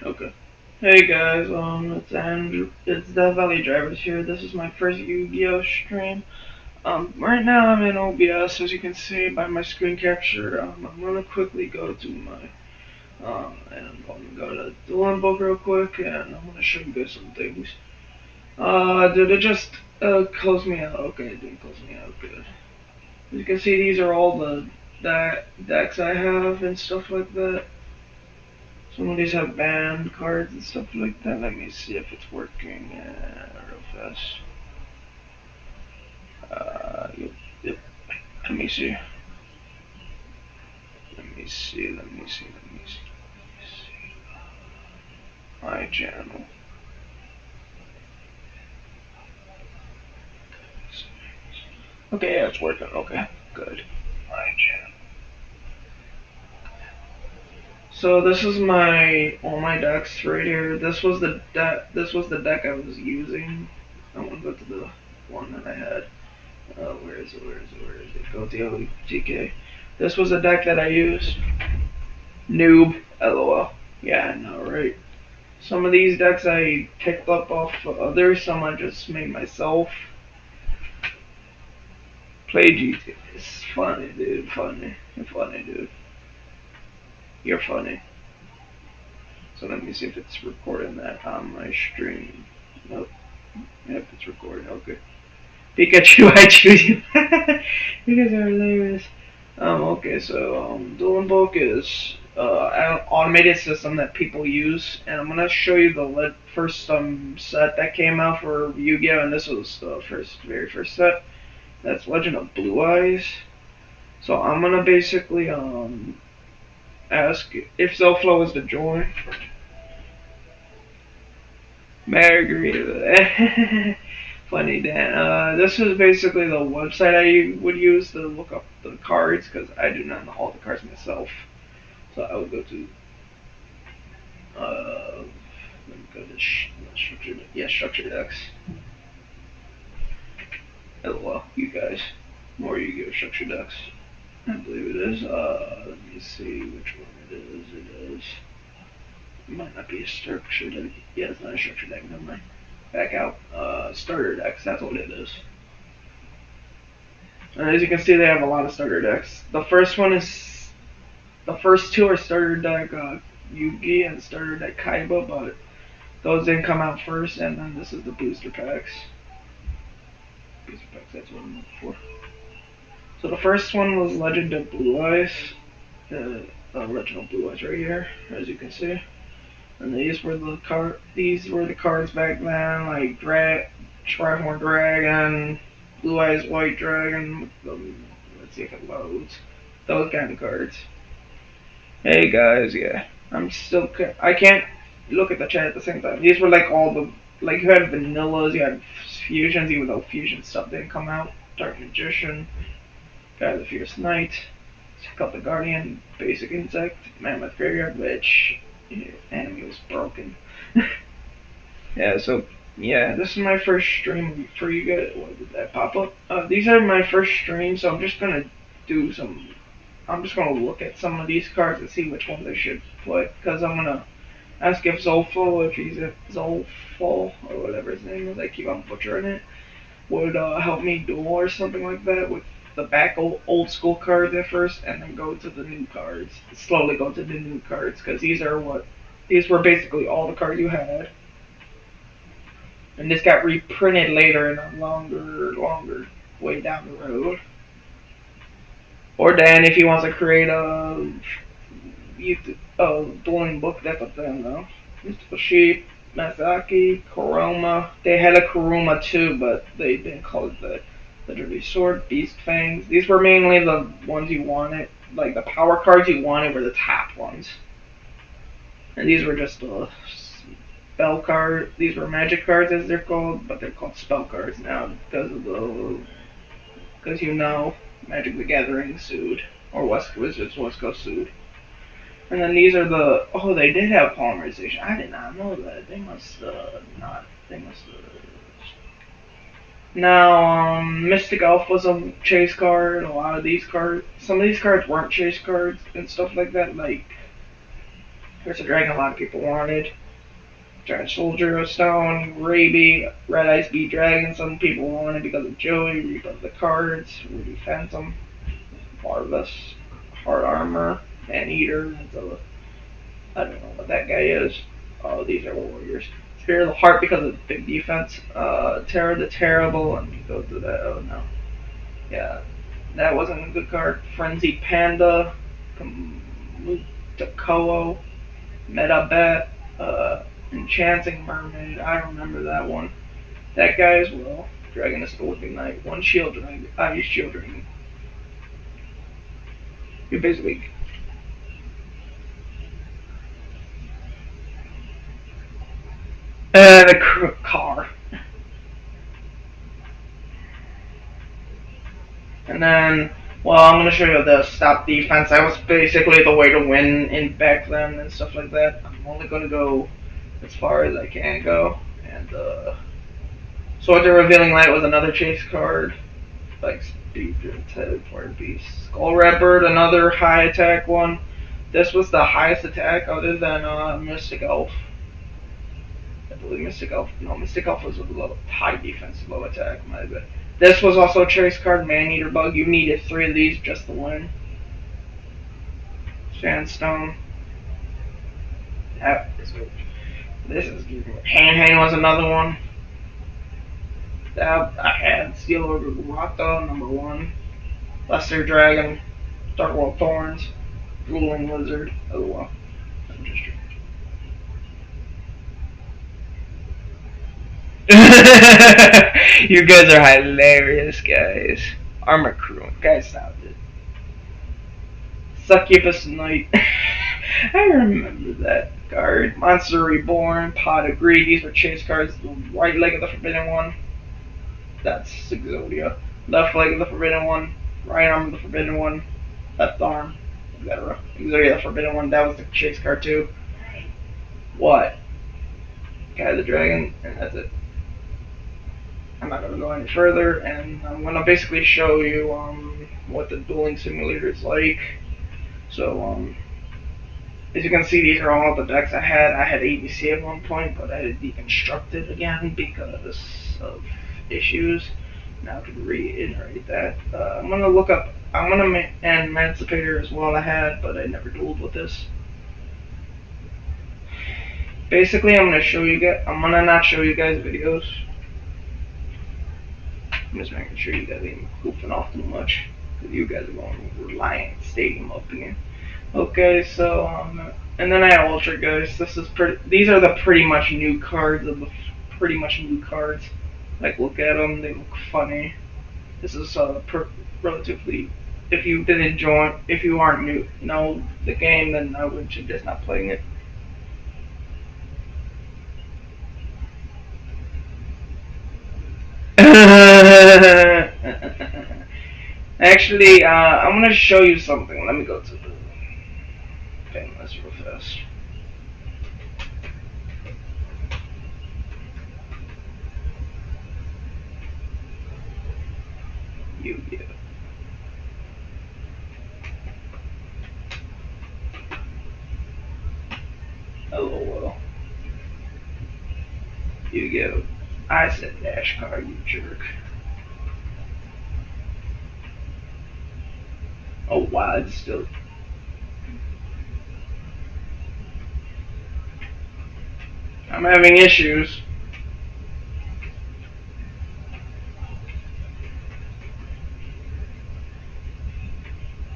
Okay. Hey guys, it's Andrew. It's Death Valley Drivers here. This is my first Yu-Gi-Oh stream. Right now I'm in OBS, as you can see by my screen capture. I'm gonna quickly go to my, and I'm gonna go to Dueling Book real quick, and I'm gonna show you guys some things. Did it just, close me out? Okay, it didn't close me out. Good. As you can see, these are all the decks I have and stuff like that. Some of these have band cards and stuff like that. Let me see if it's working real fast. Yep, yep. Let me see. Let me see. Let me see. Let me see. Let me see. My channel. Okay, yeah, it's working. Okay, good. My channel. So this is my all my decks right here. This was the deck. This was the deck I was using. I want to go to the one that I had. Where is it? Where is it? Where is it? Go to TK. This was a deck that I used. Noob. LOL. Yeah, I know, right? Some of these decks I picked up off of others. Some I just made myself. Play GT. It's funny, dude. Funny. You're funny, dude. You're funny. So let me see if it's recording that on my stream. Nope. Yep, it's recording. Okay. Pikachu, I choose you. You guys are hilarious. Okay, so Dueling Book is an automated system that people use, and I'm gonna show you the first set that came out for Yu-Gi-Oh, and this was the very first set. That's Legend of Blue Eyes. So I'm gonna basically ask if Zoflo is to join. Margarita. Funny, Dan. This is basically the website I would use to look up the cards because I do not know all the cards myself. So I would go to let me go to structured, yeah, structured X. LOL, you guys, more you go structured X. I believe it is. Let me see which one it is. It is. It might not be a structured deck. Yeah, it's not a structured deck. Never mind. Back out. Starter decks. That's what it is. And as you can see, they have a lot of starter decks. The first two are starter deck Yugi and starter deck Kaiba, but those didn't come out first. And then this is the booster packs. Booster packs. That's what I'm looking for. So the first one was Legend of Blue Eyes. Legend of Blue Eyes right here, as you can see. And These were the cards back then, like Trihorn Dragon, Blue Eyes White Dragon. Let's see if it loads. Those kind of cards. Hey guys, yeah, I can't look at the chat at the same time. These were like all the you had vanillas, you had fusions, even though fusion stuff didn't come out. Dark Magician, Guy the Fierce Knight, Called the Guardian, Basic Insect, Mammoth Graveyard Witch. Yeah, enemy was broken. Yeah, so yeah, this is my first stream for you guys. What did that pop up? These are my first streams, so I'm just gonna do some. I'm just gonna look at some of these cards and see which ones I should play, because I'm gonna ask if Zolfo, if he's a Zolfo or whatever his name is, I keep on butchering it, would help me duel or something like that with the back old school cards at first, and then go to the new cards. Slowly go to the new cards, because these were basically all the cards you had. And this got reprinted later in a longer way down the road. Or Dan, if he wants to create a dueling book, that's up to him though. Mystical Sheep, Masaki, Kuroma. They had a Kuruma too, but they didn't call it the Legendary Sword, Beast Fangs. These were mainly the ones you wanted. Like the power cards you wanted were the top ones. And these were just spell card. These were magic cards as they're called, but they're called spell cards now because Magic the Gathering sued, or Wizards West Coast sued. And then these are they did have polymerization. I did not know that. They must not. They must. Now, Mystic Elf was a chase card. A lot of these cards, some of these cards weren't chase cards and stuff like that. Like Here's a dragon a lot of people wanted. Giant Soldier of Stone, Raby, Red Ice Beat Dragon, some people wanted because of Joey, Reap of the Cards, Rudy Phantom, Marvelous, Hard Armor, Maneater, and so I don't know what that guy is. Oh, these are warriors. Spirit of the Heart because of big defense. Terror the Terrible. Let me go through that. Oh no. Yeah, that wasn't a good card. Frenzied Panda. Takoa. Metabat. Enchanting Mermaid. I remember that one. That guy as well. Dragon is the Living Knight. One Shield Dragon. Ice Shield Dragon. You basically. The car. And then, well, I'm going to show you the stop defense. That was basically the way to win in back then and stuff like that. I'm only going to go as far as I can go. And, Sword the Revealing Light was another chase card. Like Speed, Teleport Beast. Skull Red Bird, another high attack one. This was the highest attack other than Mystic Elf. I believe Mystic Elf. No, Mystic Elf was a low, high defense, low attack. My bad. This was also a chase card, Maneater Bug. You needed 3 of these just to win. Sandstone. That is good. This is good. Hang was another one. That I had Steel Ogre Rata, number 1. Lesser Dragon. Dark World Thorns. Ruling Lizard. Oh well. I'm just you guys are hilarious, guys. Armor Crew. Guys, stop it. Succubus Knight. I remember that card. Monster Reborn. Pot of Greed. These were chase cards. The right leg of the Forbidden One. That's Exodia. Left leg of the Forbidden One. Right arm of the Forbidden One. Left arm. Etc. Exodia the Forbidden One. That was the chase card too. What? Guy the Dragon. And that's it. I'm not going to go any further, and I'm going to basically show you what the dueling simulator is like. So, as you can see, these are all the decks I had. I had ABC at one point, but I had to deconstruct it again because of issues. Now I can reiterate that. I'm going to look up, I'm going to Emancipator as well I had, but I never dueled with this. Basically, I'm going to not show you guys videos. I'm just making sure you guys ain't goofing off too much. Because you guys are going to Reliant Stadium up again. Okay, so, and then I have Ultra Ghost. These are the pretty much new cards of the pretty much new cards. Like, look at them, they look funny. This is relatively, if you didn't join, if you aren't new, know the game, then I would suggest not playing it. Actually, I'm gonna show you something. Let me go to the pin list real fast. Yu-Gi-Oh. LOL. Yu-Gi-Oh. I said dash card, you jerk. Oh wow, it's still. I'm having issues.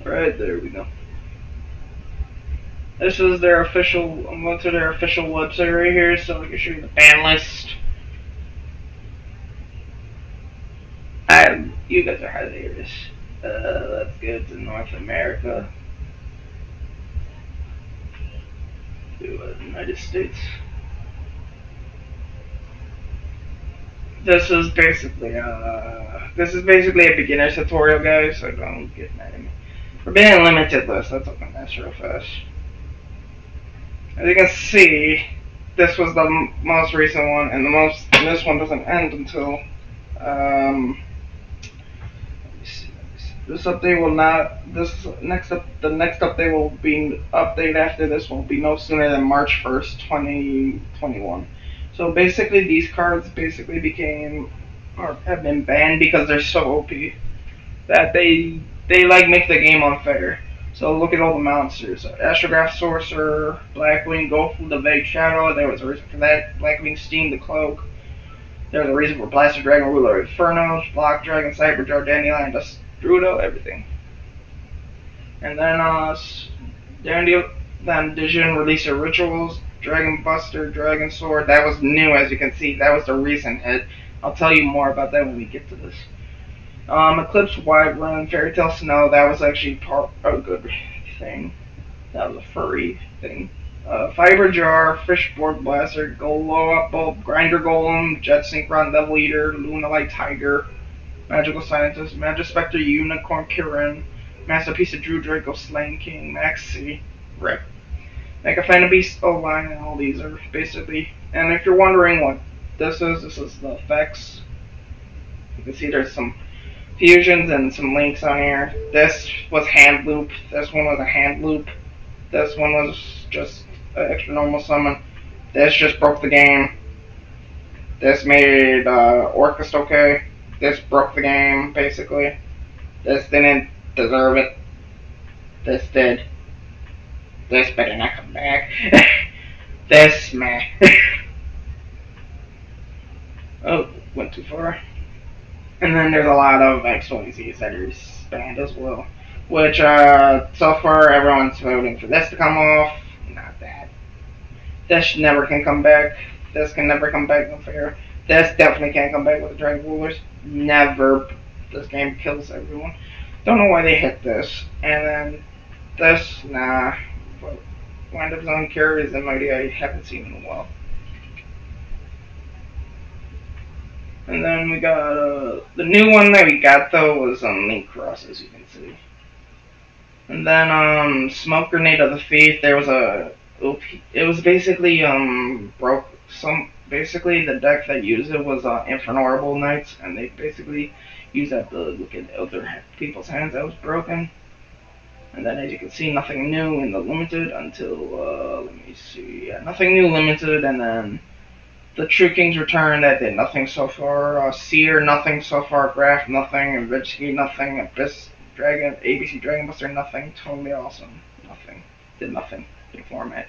Alright, there we go. This is their official, I'm going to their official website right here so I can show you the ban list. You guys are hilarious. Let's go to North America. To the United States. This is basically a beginner's tutorial, guys, so don't get mad at me. Forbidden Limited list, let's open this real fast. As you can see, this was the most recent one, and this one doesn't end until, let me see. This update will not. This next up. The next update will be update after this will be no sooner than March 1st, 2021. So basically, these cards basically became or have been banned because they're so OP that they like make the game unfair. So look at all the monsters: Astrograph Sorcerer, Blackwing, Goldful, the Vague Shadow. There was a reason for that. Blackwing, Steam, the Cloak. There was a reason for Blaster Dragon, Ruler of Inferno, Block Dragon, Cyber Jar, Dandelion, Dust Druido, everything. And then then Division released their Rituals, Dragon Buster, Dragon Sword. That was new, as you can see. That was the recent hit. I'll tell you more about that when we get to this. Eclipse Wyvern, Fairy Tale Snow, that was actually part a good thing. That was a furry thing. Fiber Jar, Fishboard Blaster, Glow Up Bulb, Grinder Golem, Jet Synchron, Level Eater, Lunalight Tiger, Magical Scientist, Magispector Unicorn Kirin, Masterpiece of Drew Draco, Slain King, Maxi, Rip. Mega Phantom Beast, O-Line, and all these are basically. And if you're wondering what this is the effects. You can see there's some fusions and some links on here. This was hand loop. This one was a hand loop. This one was just an extra normal summon. This just broke the game. This made Orcust okay. This broke the game, basically. This didn't deserve it. This did. This better not come back. This, meh. Oh, went too far. And then there's a lot of X-20Zs that are banned as well. Which, so far, everyone's voting for this to come off. Not that. This never can come back. This can never come back, no fair. This definitely can't come back with the Dragon Rulers. Never. This game kills everyone. Don't know why they hit this. And then this, nah. But Wind Up Zone Cure is an idea I haven't seen in a while. And then we got, the new one that we got though was Link Cross, as you can see. And then, Smoke Grenade of the Thief, there was it was basically, basically the deck that used it was, Infernorable Knights, and they basically used that to look at other people's hands that was broken. And then as you can see, nothing new in the limited until, let me see, yeah, nothing new limited, and then the True King's Return, that did nothing so far, Seer, nothing so far, Graph, nothing, and Veggie, nothing, Abyss, Dragon, ABC Dragon Buster, nothing, totally awesome, nothing, did nothing, the format.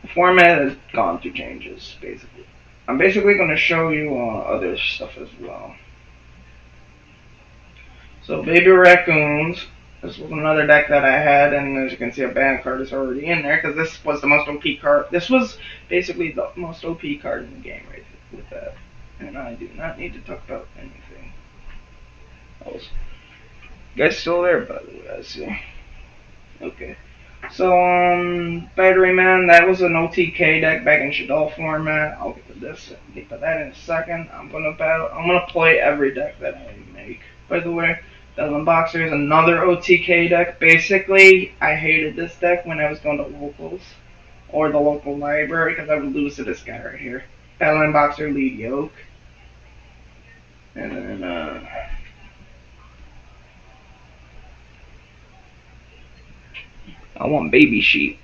The format has gone through changes, basically. I'm basically going to show you other stuff as well. So, Baby Raccoons. This was another deck that I had, and as you can see, a banned card is already in there, because this was the most OP card. This was basically the most OP card in the game right with that. And I do not need to talk about anything else. You guys still there, by the way, I see. Okay. So, Battery Man, that was an OTK deck back in Shaddoll format. I'll get to this, but that in a second. I'm gonna play every deck that I make, by the way. Devlin Boxer is another OTK deck. Basically, I hated this deck when I was going to locals or the local library because I would lose to this guy right here. Devlin Boxer, Lead Yoke. And then, I want Baby Sheep.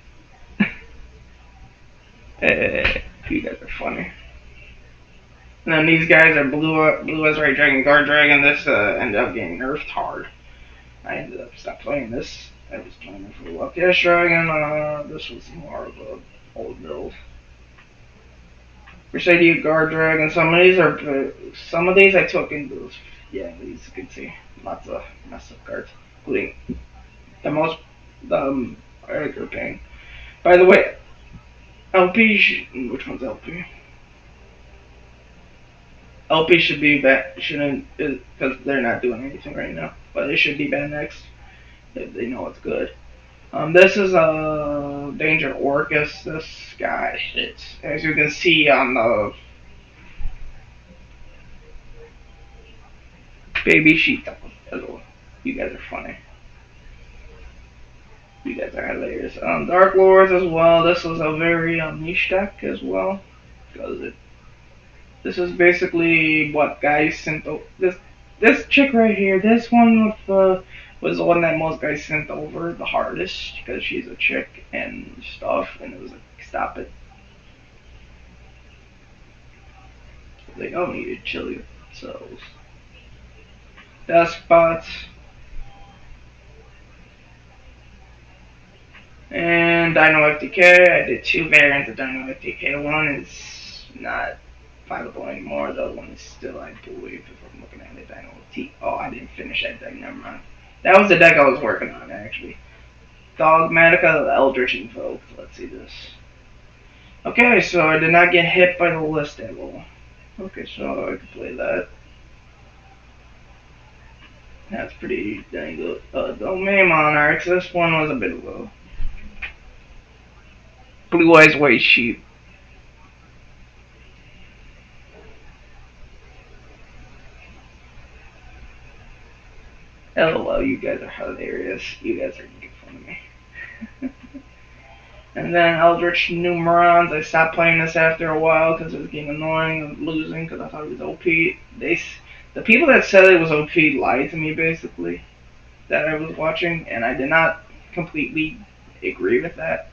You guys are funny. And then these guys are Blue Ezreal Dragon, Guard Dragon. This ended up getting nerfed hard. I ended up stopped playing this. I was playing it for Luckiest Dragon. This was more of a old build. Mercedes Guard Dragon. Some of these I took into. Yeah, these you can see lots of messed up cards, including the Edgar Pain. By the way, LP. Which one's LP? LP should be back, shouldn't, because they're not doing anything right now, but it should be back next, if they know it's good. This is a Danger Orcus. This guy hits, as you can see on the Baby Sheep. You guys are funny. You guys are hilarious. Dark Lords as well. This was a very niche deck as well, because this is basically what guys sent. This this chick right here, this one with was the one that most guys sent over the hardest because she's a chick and stuff, and it was like, stop it. They all need to chill yourselves. Desk bots. And Dino FTK, I did two variants of Dino FTK. One is not viable anymore. The other one is still, I believe, if I'm looking at it, Dino T. Oh, I didn't finish that deck. Never mind. That was the deck I was working on, actually. Dogmatica, Eldritch Invoke. Let's see this. Okay, so I did not get hit by the list at all. Okay, so I can play that. That's pretty dang good. Domain Monarchs. This one was a bit of a Blue Eyes White Sheep. LOL, you guys are hilarious. You guys are making fun of me. And then Eldritch Numerons. I stopped playing this after a while because it was getting annoying and losing because I thought it was OP. The people that said it was OP lied to me basically that I was watching, and I did not completely agree with that.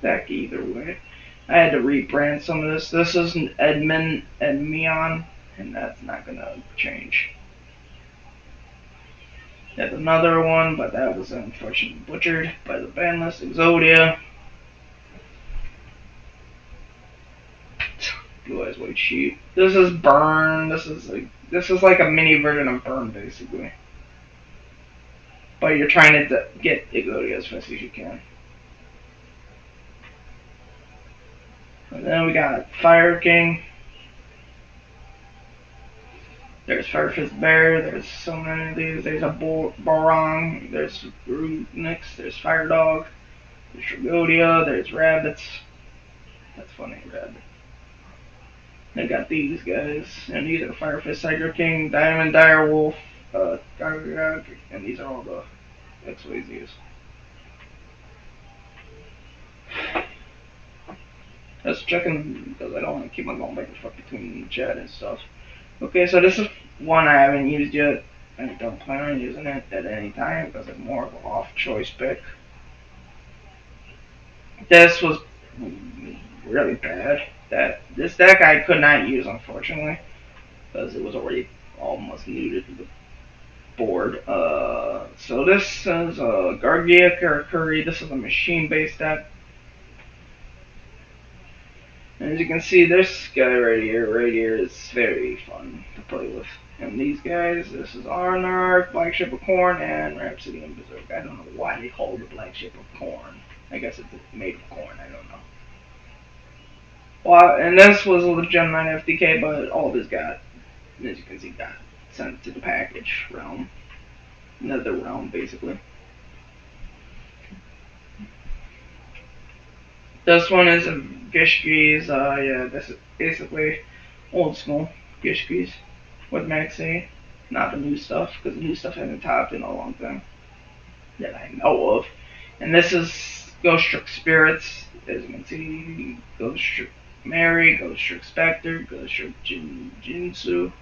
Back either way. I had to rebrand some of this. This is an Edmion, and that's not gonna change. There's another one, but that was unfortunately butchered by the ban list. Exodia. Blue Eyes White Sheep. This is Burn. This is like a mini version of Burn, basically. But you're trying to get Exodia as fast as you can. And then we got Fire King. There's Firefist Bear. There's so many of these. There's a Borong. There's Runix. There's Fire Dog. There's Tragodia. There's Rabbits. That's funny, Rabbit. I got these guys, and these are Firefist Tiger King, Diamond Direwolf, and these are all the XYZs. Just checking because I don't want to keep on going back and forth between chat and stuff. Okay, so this is one I haven't used yet. I don't plan on using it at any time because it's more of an off-choice pick. This was really bad. This deck I could not use, unfortunately, because it was already almost neutered to the board. So this is Gargia Karakuri. This is a machine-based deck. And as you can see, this guy right here is very fun to play with. And these guys, this is Arnark, Black Ship of Corn, and Rhapsody and Berserk. I don't know why they call it the Black Ship of Corn. I guess it's made of corn, I don't know. Well, and this was a Gem 9 FTK, but all of his got, as you can see, got sent to the package realm. Another realm, basically. This one is a Gishkis, yeah, this is basically old school Gishkis with Maxi. Not the new stuff, because the new stuff hasn't topped in a long time that I know of. And this is Ghost Trick Spirits, as you can see, Ghost Trick Mary, Ghost Trick Spectre, Ghost Trick Jinsu,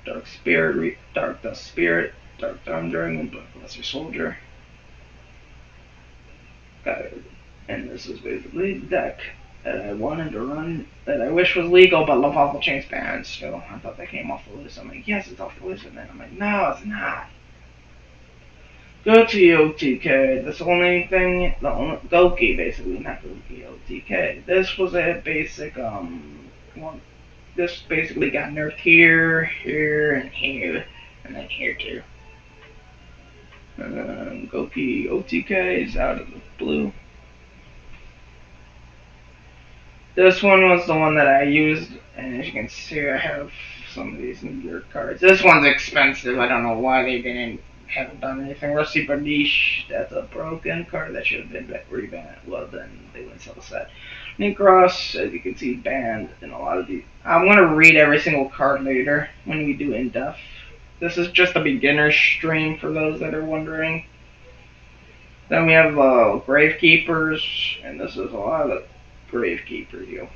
Dark Spirit, Dark Dust Spirit, Dark Thundering, and Black Lesser Soldier. And this is basically the deck that I wanted to run, that I wish was legal, but Love Chain's banned still. I thought that came off the list. I'm like, yes, it's off the list, and then I'm like, no, it's not. Go to OTK. That's the only thing, the only Goki basically, not Goki, OTK. This was a basic one. This basically got nerfed here, here, and here, and then here too. Goki OTK is out of the blue. This one was the one that I used, and as you can see, I have some of these newer cards. This one's expensive. I don't know why they haven't done anything. Rusty Bardiche, that's a broken card that should have been rebanned. Well, then they wouldn't sell the set. Nickross, as you can see, banned in a lot of these. I'm going to read every single card later when we do in-depth. This is just a beginner stream for those that are wondering. Then we have Gravekeepers, and this is a lot of Gravekeeper deal.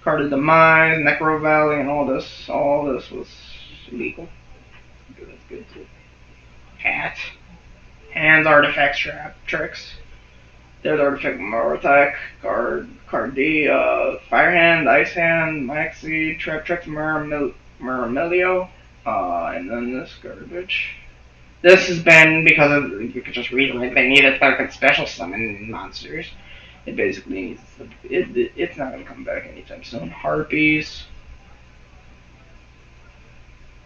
Card of Demise, Necro Valley, and all this. All this was illegal. That's good too. Hat. Hands, artifacts, tricks. There's artifact Morotech, card D, Fire Hand, Ice Hand, Maxi, Trap Tricks, Muramelio, and then this garbage. This is banned because of, you could just read it. They need it like special summon monsters. It basically needs it's not gonna come back anytime soon. Harpies.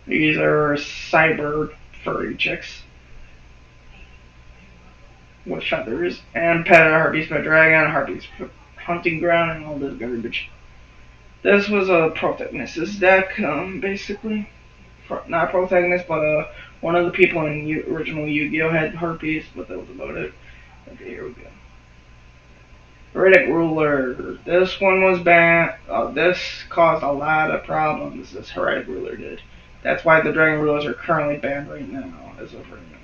These are cyber furry chicks with feathers, and pet harpies, pet dragon, harpies hunting ground, and all this garbage. This was a protagonist's deck, basically. Not protagonist, but one of the people in original Yu-Gi-Oh had harpies, but that was about it. Okay, here we go. Riddick Ruler. This one was banned. This caused a lot of problems. This Heretic Ruler did. That's why the Dragon Rulers are currently banned right now, as of right now.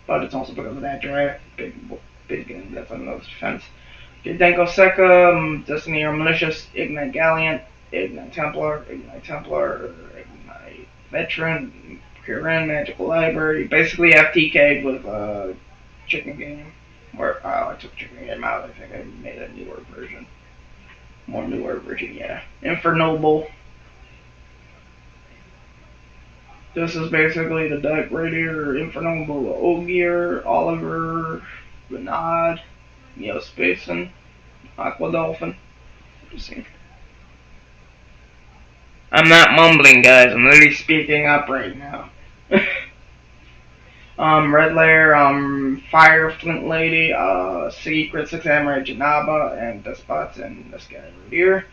But it's also because of that big game. That's another defense. Denko Sekka, Destiny or Malicious, Ignite Gallant, Ignite Templar, Ignite Veteran, Kirin, Magical Library. Basically FTK with Chicken Game. Or I took Chicken Game out. I think I made a newer version. More newer version, yeah. Infernoble. This is basically the deck right here. Infernoble, Ogier, Oliver, Renaud, Neospacin, Aqua Dolphin. Just see. I'm not mumbling, guys. I'm literally speaking up right now. Red Layer, Fire Flint Lady, Secret Six Samurai Janaba, and Despots, and this guy right here.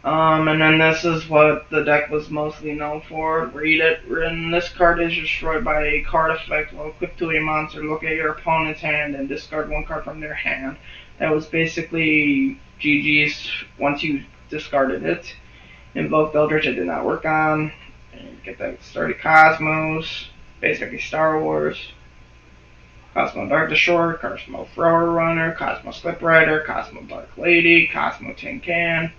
And then this is what the deck was mostly known for. Read it. And this card is destroyed by a card effect. While equipped to a monster, look at your opponent's hand and discard one card from their hand. That was basically GG's once you discarded it. Invoke Eldritch, it did not work on. And get that started. Cosmos, basically Star Wars. Cosmo Dark Destroyer, Cosmo Thrower Runner, Cosmo Slip Rider, Cosmo Dark Lady, Cosmo Tin Can,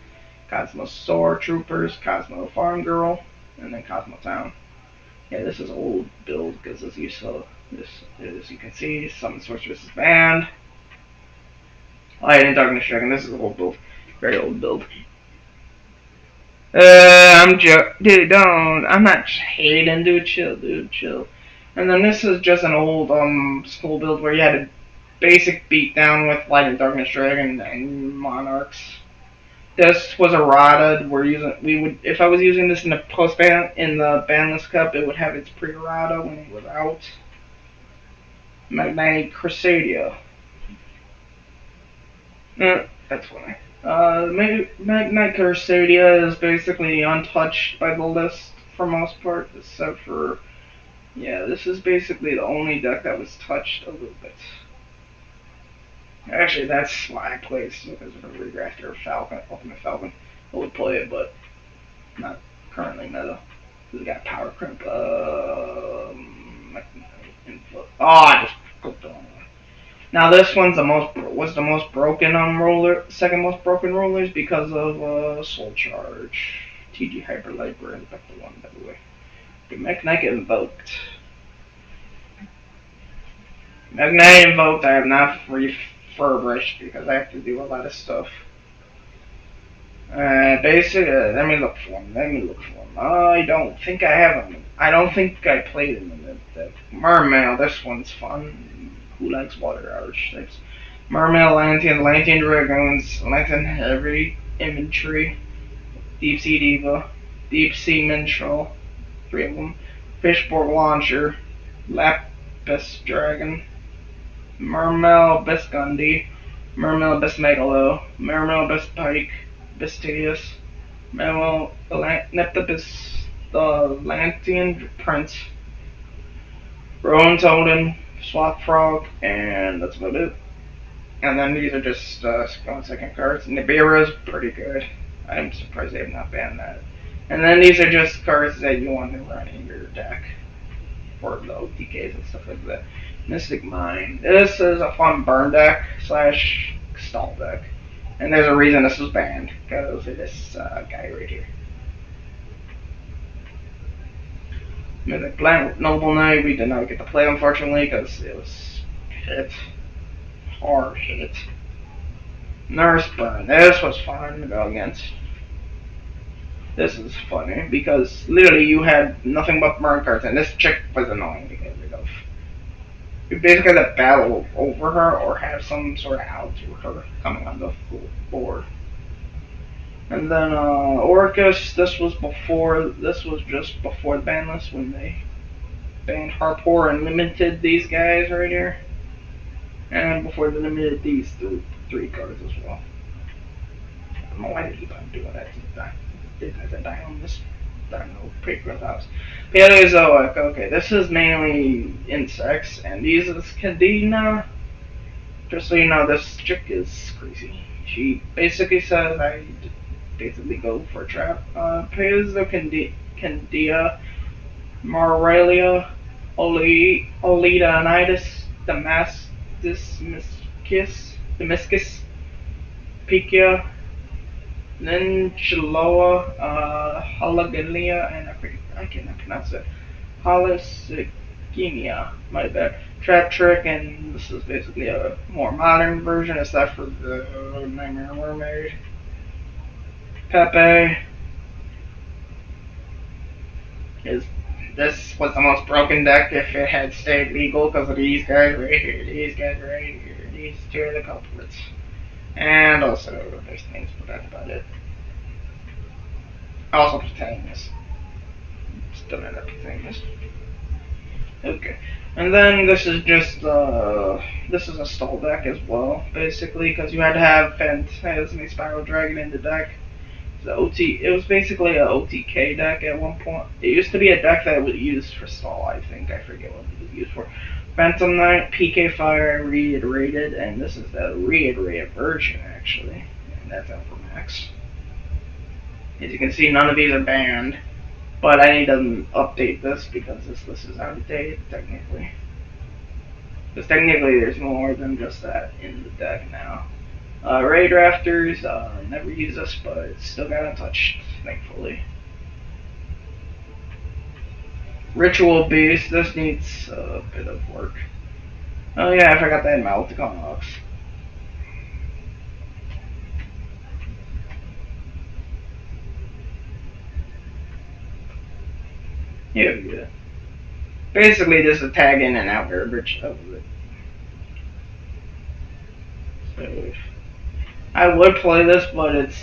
Cosmo Sword Troopers, Cosmo Farm Girl, and then Cosmo Town. Yeah, this is old build because as you can see, Summon Sorceress is banned. Light and Darkness Dragon. This is an old build, very old build. Dude, don't. I'm not hating, dude. Chill. And then this is just an old school build where you had a basic beatdown with Light and Darkness Dragon and Monarchs. This was errata. If I was using this in the the Banless Cup, it would have its pre-errata when it was out. Magnetic Crusadia. That's funny. Magnetic Crusadia is basically untouched by the list for most part, except for, yeah, this is basically the only deck that was touched a little bit. Actually, that's why I play it, because of a Regrafter of Falcon, Ultimate Falcon. I would play it, but not currently meta. Because it got Power Crimp, I just clicked on one. Now this one's was the most broken second most broken rulers because of Soul Charge. TG Hyper Library and back to one, by the way. The Magnetic Invoked. Magnetic Invoked I have not refurbished because I have to do a lot of stuff. Basically, let me look for them. I don't think I have them. I don't think I played them in the Mermail. This one's fun. Who likes water arch types? Mermail, Lantian Dragoons, Lantian Heavy Infantry, Deep Sea Diva, Deep Sea Minstrel, 3 of them, Fishboard Launcher, Lapis Dragon, Mermail Biscundi, Mermail Bismegalo, Mermail Bispike, Bistidius, Mermail Neptibus, the Lantian Prince, Rowan Totem, Swap Frog, and that's about it. And then these are just 1-second cards. Nibiru's pretty good. I'm surprised they have not banned that. And then these are just cards that you want to run in your deck for low DKs and stuff like that. Mystic Mine. This is a fun burn deck / stall deck. And there's a reason this was banned, because of this guy right here. Mythic Planet Noble Knight, we did not get to play unfortunately, because it was hit. Hard hit. Nurse Burn, this was fun to go against. This is funny, because literally you had nothing but burn cards, and this chick was annoying to get rid of. You basically had to battle over her, or have some sort of out to her coming on the board. And then Orcus, this was just before the ban list, when they banned Harpoor and limited these guys right here. And before they limited these three cards as well. I don't know why they keep on doing that. They had to die on this, I don't know, pre-growth house. Paleozoic, okay, this is mainly insects, and these is Cadena. Just so you know, this chick is crazy. She basically says I basically go for a trap. Paleozocandia, Morelia, Oletanitis, Damascus, Picia, then Chiloa, Halagalia, and I cannot pronounce it. Halosygenia, my bad. Trap Trick, and this is basically a more modern version, except for the Nightmare Mermaid. Pepe. This was the most broken deck if it had stayed legal because of these guys right here, these guys right here, these two are the culprits. And also, there's things, but that's about it. Also, Protagonist. Still end up Protagonist. Okay. And then this is just, this is a stall deck as well, basically, because you had to have Phantasme Spiral Dragon in the deck. It was basically an OTK deck at one point. It used to be a deck that was used for stall, I think. I forget what it was used for. Phantom Knight, PK Fire reiterated, and this is the reiterated version, actually. And that's out for Max. As you can see, none of these are banned. But I need to update this because this list is out of date, technically. Because technically there's more than just that in the deck now. Raid Rafters, never use this, but it's still got untouched, thankfully. Ritual Beast, this needs a bit of work. Oh yeah, I forgot that Maltikonox. Yeah. Basically, just a tag in and out garbage of it. So, I would play this, but it's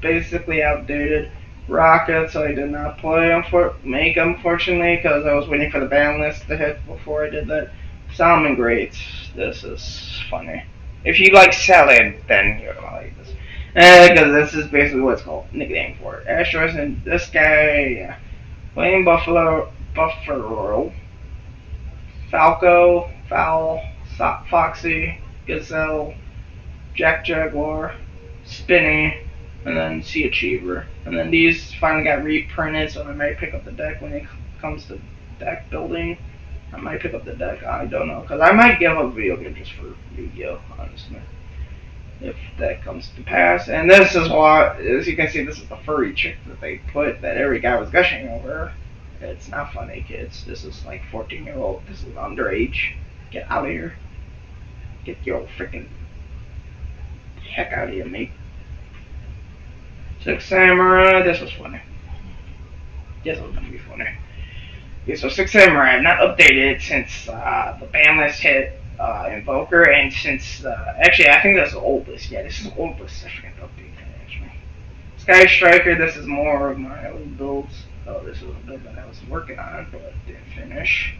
basically outdated. Rockets, I did not play unfortunately, because I was waiting for the ban list to hit before I did that. Salmon Grates, this is funny. If you like salad, then you're gonna like this. Because this is basically what it's called, nickname for it. Astros and this guy, Flame Buffalo, Falco, Fowl, Foxy, Gazelle, Jack Jaguar, Spinny, and then Sea Achiever. And then these finally got reprinted, so I might pick up the deck when it comes to deck building. I might pick up the deck, I don't know, because I might give up video game just for Yu-Gi-Oh, honestly. If that comes to pass. And this is why, as you can see, this is the furry chick that they put, that every guy was gushing over. It's not funny, kids. This is like 14-year-old. This is underage. Get out of here. Get your freaking heck out of here, mate. Six Samurai. This was funny. This was gonna be funny. Okay, so Six Samurai. I've not updated since the ban list hit Invoker, and since actually I think that's the oldest. Yeah, this is the oldest. I forgot to update that actually. Sky Striker. This is more of my old builds. Oh, this was a build that I was working on, but didn't finish.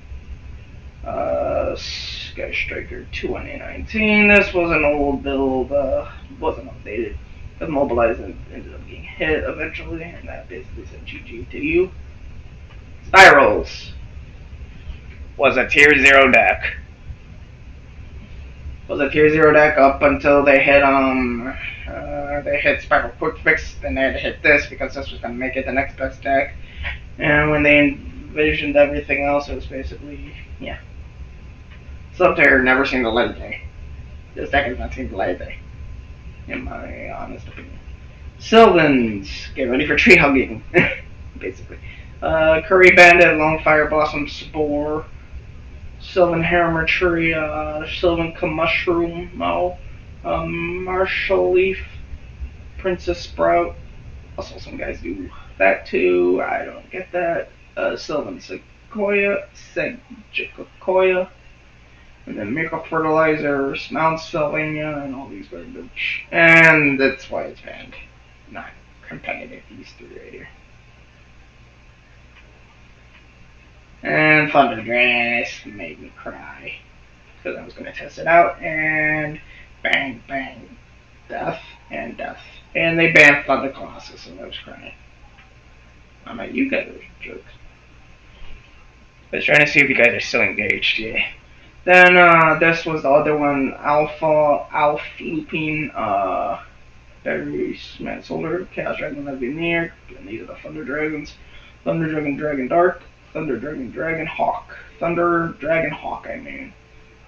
Sky Striker 2019. This was an old build, wasn't updated. But Mobilize ended up getting hit eventually, and that basically said GG to you. Spirals was a tier 0 deck. Was a tier 0 deck up until they hit Spiral Quick Fix, then they had to hit this because this was gonna make it the next best deck. And when they envisioned everything else, it was basically, yeah. Subterror never seen the light of day. This deck has not seen the light of day. in my honest opinion. Sylvans, get ready for tree hugging, basically. Curry Bandit, Longfire Blossom Spore, Sylvan Hammer Tree, Sylvan Mushroom, Marshall Leaf, Princess Sprout. Also, some guys do that too. I don't get that. Sylvan Sequoia, and then Miracle Fertilizer, Mount Sylvania, and all these garbage. And that's why it's banned. Not competitive, these three right here. And Thunder Dress made me cry. Because I was going to test it out, and bang, bang, death, and death. And they banned Thunder Colossus, and I was crying. I'm like, you guys are jerks. I was trying to see if you guys are still engaged, yeah. Then this was the other one, Alpha Lupine, Berry Man Solar, Chaos Dragon Levineer, and these are the Thunder Dragons. Thunder Dragon Dragon Dark, Thunder Dragon Dragon Hawk, Thunder Dragon Hawk, I mean.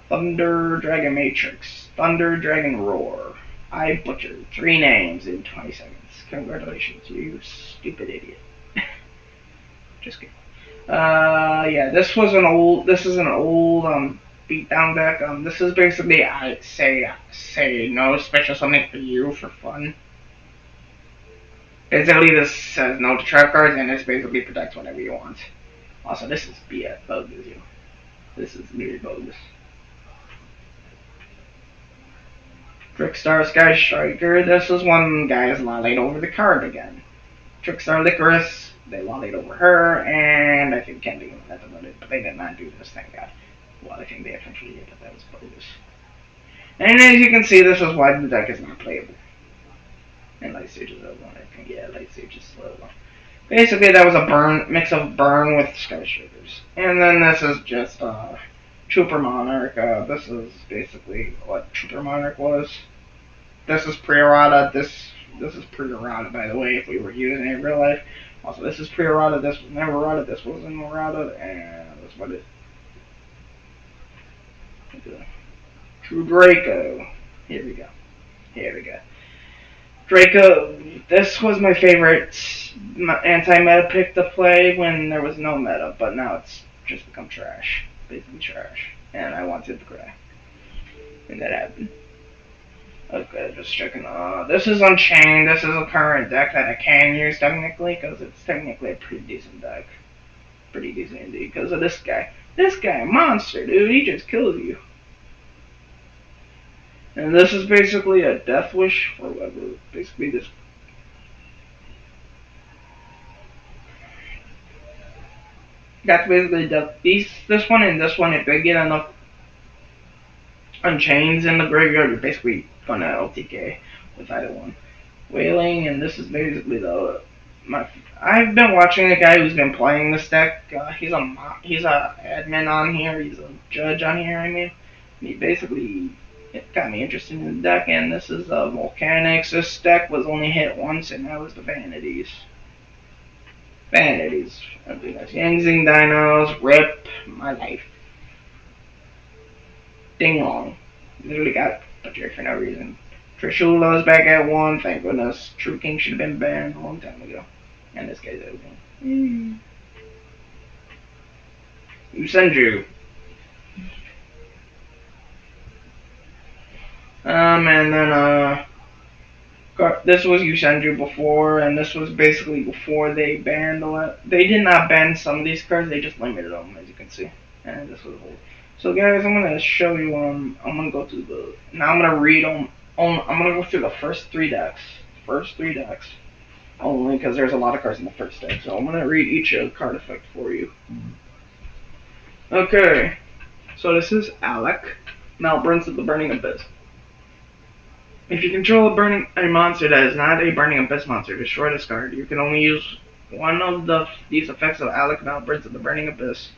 Thunder Dragon Matrix, Thunder Dragon Roar. I butchered 3 names in 20 seconds. Congratulations, you stupid idiot. Just kidding. Yeah, this is an old beatdown deck. This is basically, I say no special something for you for fun. Basically, this says no to trap cards, and this basically protects whatever you want. Also, this is BS bogus, you. This is really bogus. Trickstar Sky Striker. This is one guy's lollied over the card again. Trickstar Licorice. They lollied over her, and I think Candy went at the limit, but they did not do this, thank God. Well, I think they eventually did, but that was bogus. And as you can see, this is why the deck is not playable. And Light Stage is one, I think. Yeah, Light Stage is slow one. Basically, that was a mix of burn with Sky Strikers. And then this is just Trooper Monarch. This is basically what Trooper Monarch was. This is pre-errata. This is pre-errata, by the way, if we were using it in real life. Also, this is pre-errata. This was never errata. This wasn't errata, and that's what it. True Draco. Here we go. Here we go. Draco. This was my favorite anti-meta pick to play when there was no meta, but now it's just become trash. Basically trash. And I wanted to cry. And that happened. Okay, just checking. This is Unchained. This is a current deck that I can use technically, because it's technically a pretty decent deck. Pretty decent indeed, because of this guy. This guy, a monster, dude. He just kills you. And this is basically a Death Wish for whatever. Basically this. That's basically this one and this one. If they get enough Unchains in the graveyard, you're basically gonna LTK with either one. Wailing, and this is basically I've been watching a guy who's been playing this deck. He's a admin on here. He's a judge on here. I mean, he basically got me interested in the deck. And this is Volcanics. This deck was only hit once, and that was the Vanities. Vanities. Yangzing Dinos. Rip my life. Ding Long. Literally got butchered for no reason. Trishula's back at 1, thank goodness. True King should have been banned a long time ago. And this guy's open. Usenju. And then, this was Usenju before, and this was basically before they banned they did not ban some of these cards, they just limited them, as you can see. And this was old. So guys, I'm gonna show you, I'm gonna go through now I'm gonna read them, I'm gonna go through the first 3 decks. Only because there's a lot of cards in the first deck, so I'm gonna read each card effect for you. Okay, so this is Alec, Malbrince of the Burning Abyss. If you control a monster that is not a Burning Abyss monster, destroy this card. You can only use one of these effects of Alec, Malbrince of the Burning Abyss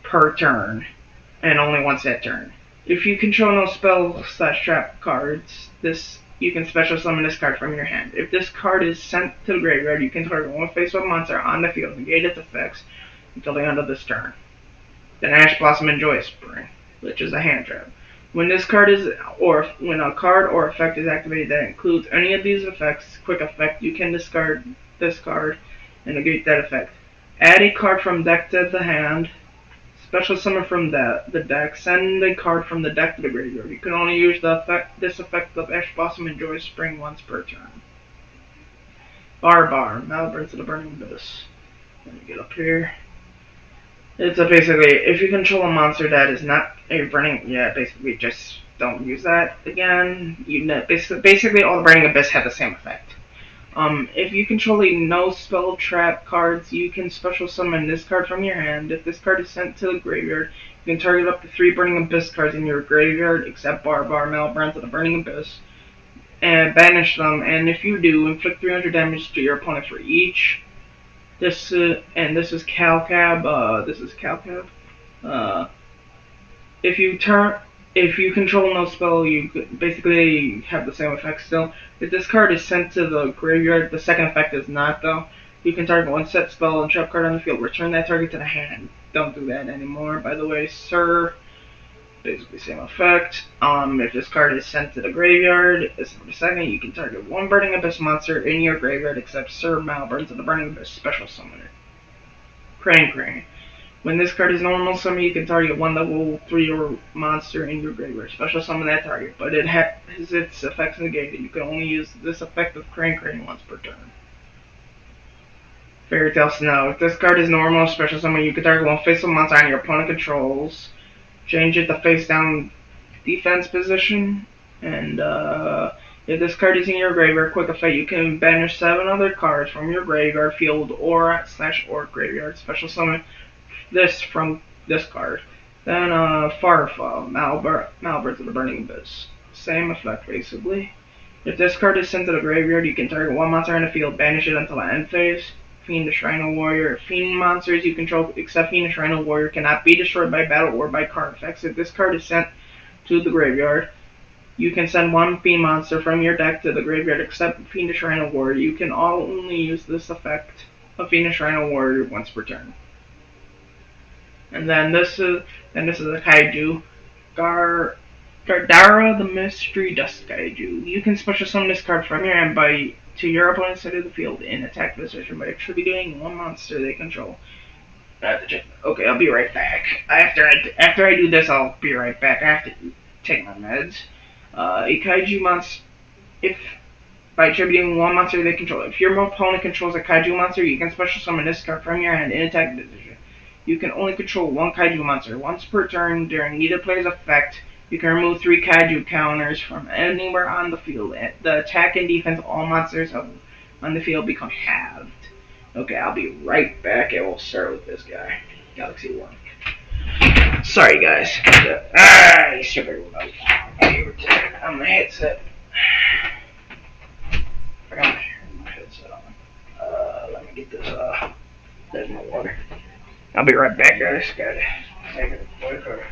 per turn, and only once that turn. If you control no spell/trap cards, you can special summon this card from your hand. If this card is sent to the graveyard, you can target one face-up monster on the field, negate its effects until the end of this turn. Then Ash Blossom and Joy Spring, which is a hand trap. When this card is, or when a card or effect is activated that includes any of these effects, quick effect, you can discard this card and negate that effect. Add a card from deck to the hand. Special summon from the deck. Send a card from the deck to the graveyard. You can only use this effect of Ash Blossom and Joy Spring once per turn. Barbar. Malburns of the Burning Abyss. Let me get up here. It's basically, if you control a monster that is not a burning, yeah, basically just don't use that again. You know, basically all the Burning Abyss have the same effect. If you control a no spell trap cards, you can special summon this card from your hand. If this card is sent to the graveyard, you can target up to 3 Burning Abyss cards in your graveyard, except Barbar, Malburns of the Burning Abyss, and banish them. And if you do, inflict 300 damage to your opponent for each. This is Calcab. This is Calcab. If you control no spell, you basically have the same effect still. If this card is sent to the graveyard, the second effect is not though. You can target one set spell and trap card on the field. Return that target to the hand. Don't do that anymore, by the way, sir. Basically same effect. If this card is sent to the graveyard, it's for the second, you can target one Burning Abyss monster in your graveyard except Sir Malburns of the Burning Abyss Special Summoner. Crane. When this card is normal summon, you can target one level 3 or monster in your graveyard. Special summon that target, but it has its effects negated. You can only use this effect of Crane once per turn. Fairy Tale Snow. If this card is normal, special summon, you can target one face-up monster on your opponent controls. Change it to face down defense position, and if this card is in your graveyard, quick effect, you can banish 7 other cards from your graveyard, field, or /or graveyard. Special summon this from this card. Then Firefall, Malburns of the Burning Abyss. Same effect basically. If this card is sent to the graveyard, you can target one monster in the field, banish it until the end phase. Fiendish Rhino Warrior. Fiend monsters you control except Fiendish Rhino Warrior cannot be destroyed by battle or by card effects. If this card is sent to the graveyard, you can send one Fiend monster from your deck to the graveyard except Fiendish Rhino Warrior. You can only use this effect of Fiendish Rhino Warrior once per turn. And then this is a Kaiju. Gardara the Mystery Dust Kaiju. You can special summon this card from your hand to your opponent's side of the field in attack position by attributing one monster they control. I have to check. Okay, I'll be right back. After I do this, I'll be right back. I have to take my meds. A Kaiju monster, if by attributing one monster they control. If your opponent controls a Kaiju monster, you can special summon this card from your hand in attack position. You can only control one Kaiju monster once per turn during either player's effect. You can remove 3 Kaiju counters from anywhere on the field. The attack and defense of all monsters on the field become halved. Okay, I'll be right back, and we'll start with this guy. Galaxy 1. Sorry, guys. You stupid remote. On my headset. I forgot my headset on. Let me get this, there's my water. I'll be right back, guys. Gotta take a quick drink.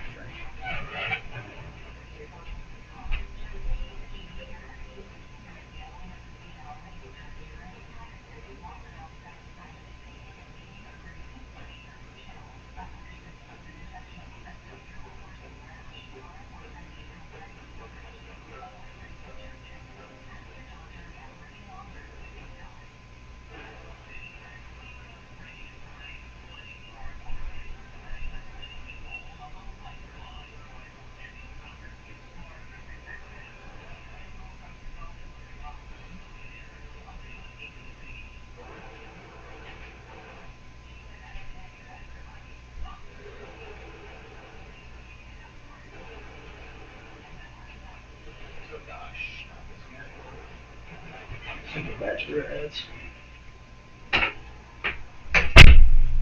Batch of reds.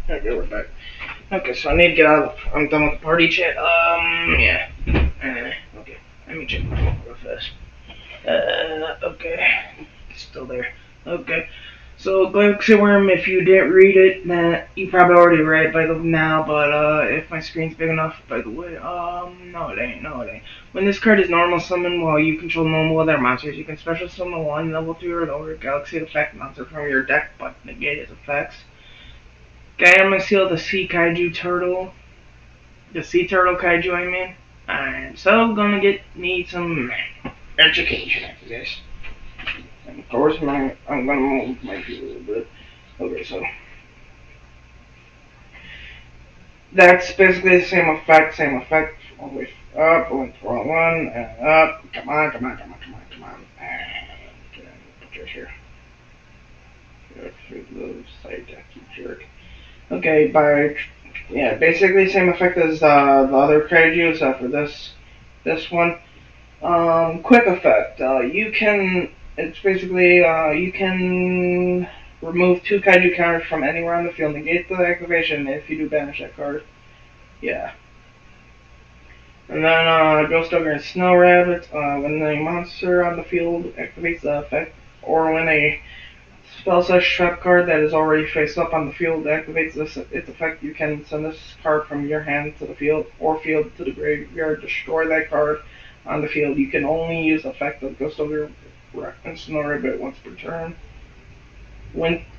Okay, we're back. Okay, so I need to get out. I'm done with the party chat. Yeah. Okay. Let me check my phone real fast. Okay. It's still there. Okay. So, Galaxy Worm, if you didn't read it, then you probably already read it by now, but, if my screen's big enough, by the way, no it ain't. When this card is normal summon while you control normal other monsters, you can special summon one level 2 or lower Galaxy effect monster from your deck, but negate its effects. Gamma Seal, the Sea Kaiju Turtle. The Sea Turtle Kaiju, I mean. I'm so gonna need some education after this. And of course, I'm gonna move my view a little bit. Okay, so that's basically the same effect, all the way up, went for one, and up. Come on, come on, come on, come on, come on. And put yours here. Through the side deck, you jerk. Okay, yeah, basically same effect as the other kaiju, except for this one. Quick effect. It's basically, you can remove 2 kaiju counters from anywhere on the field, negate the activation if you do banish that card. Yeah. And then, Ghost Ogre and Snow Rabbit, when a monster on the field activates the effect, or when a spell/trap card that is already face up on the field activates its effect, you can send this card from your hand to the field, or field to the graveyard, destroy that card on the field. You can only use the effect of Ghost Ogre and Snow Rabbit once per turn.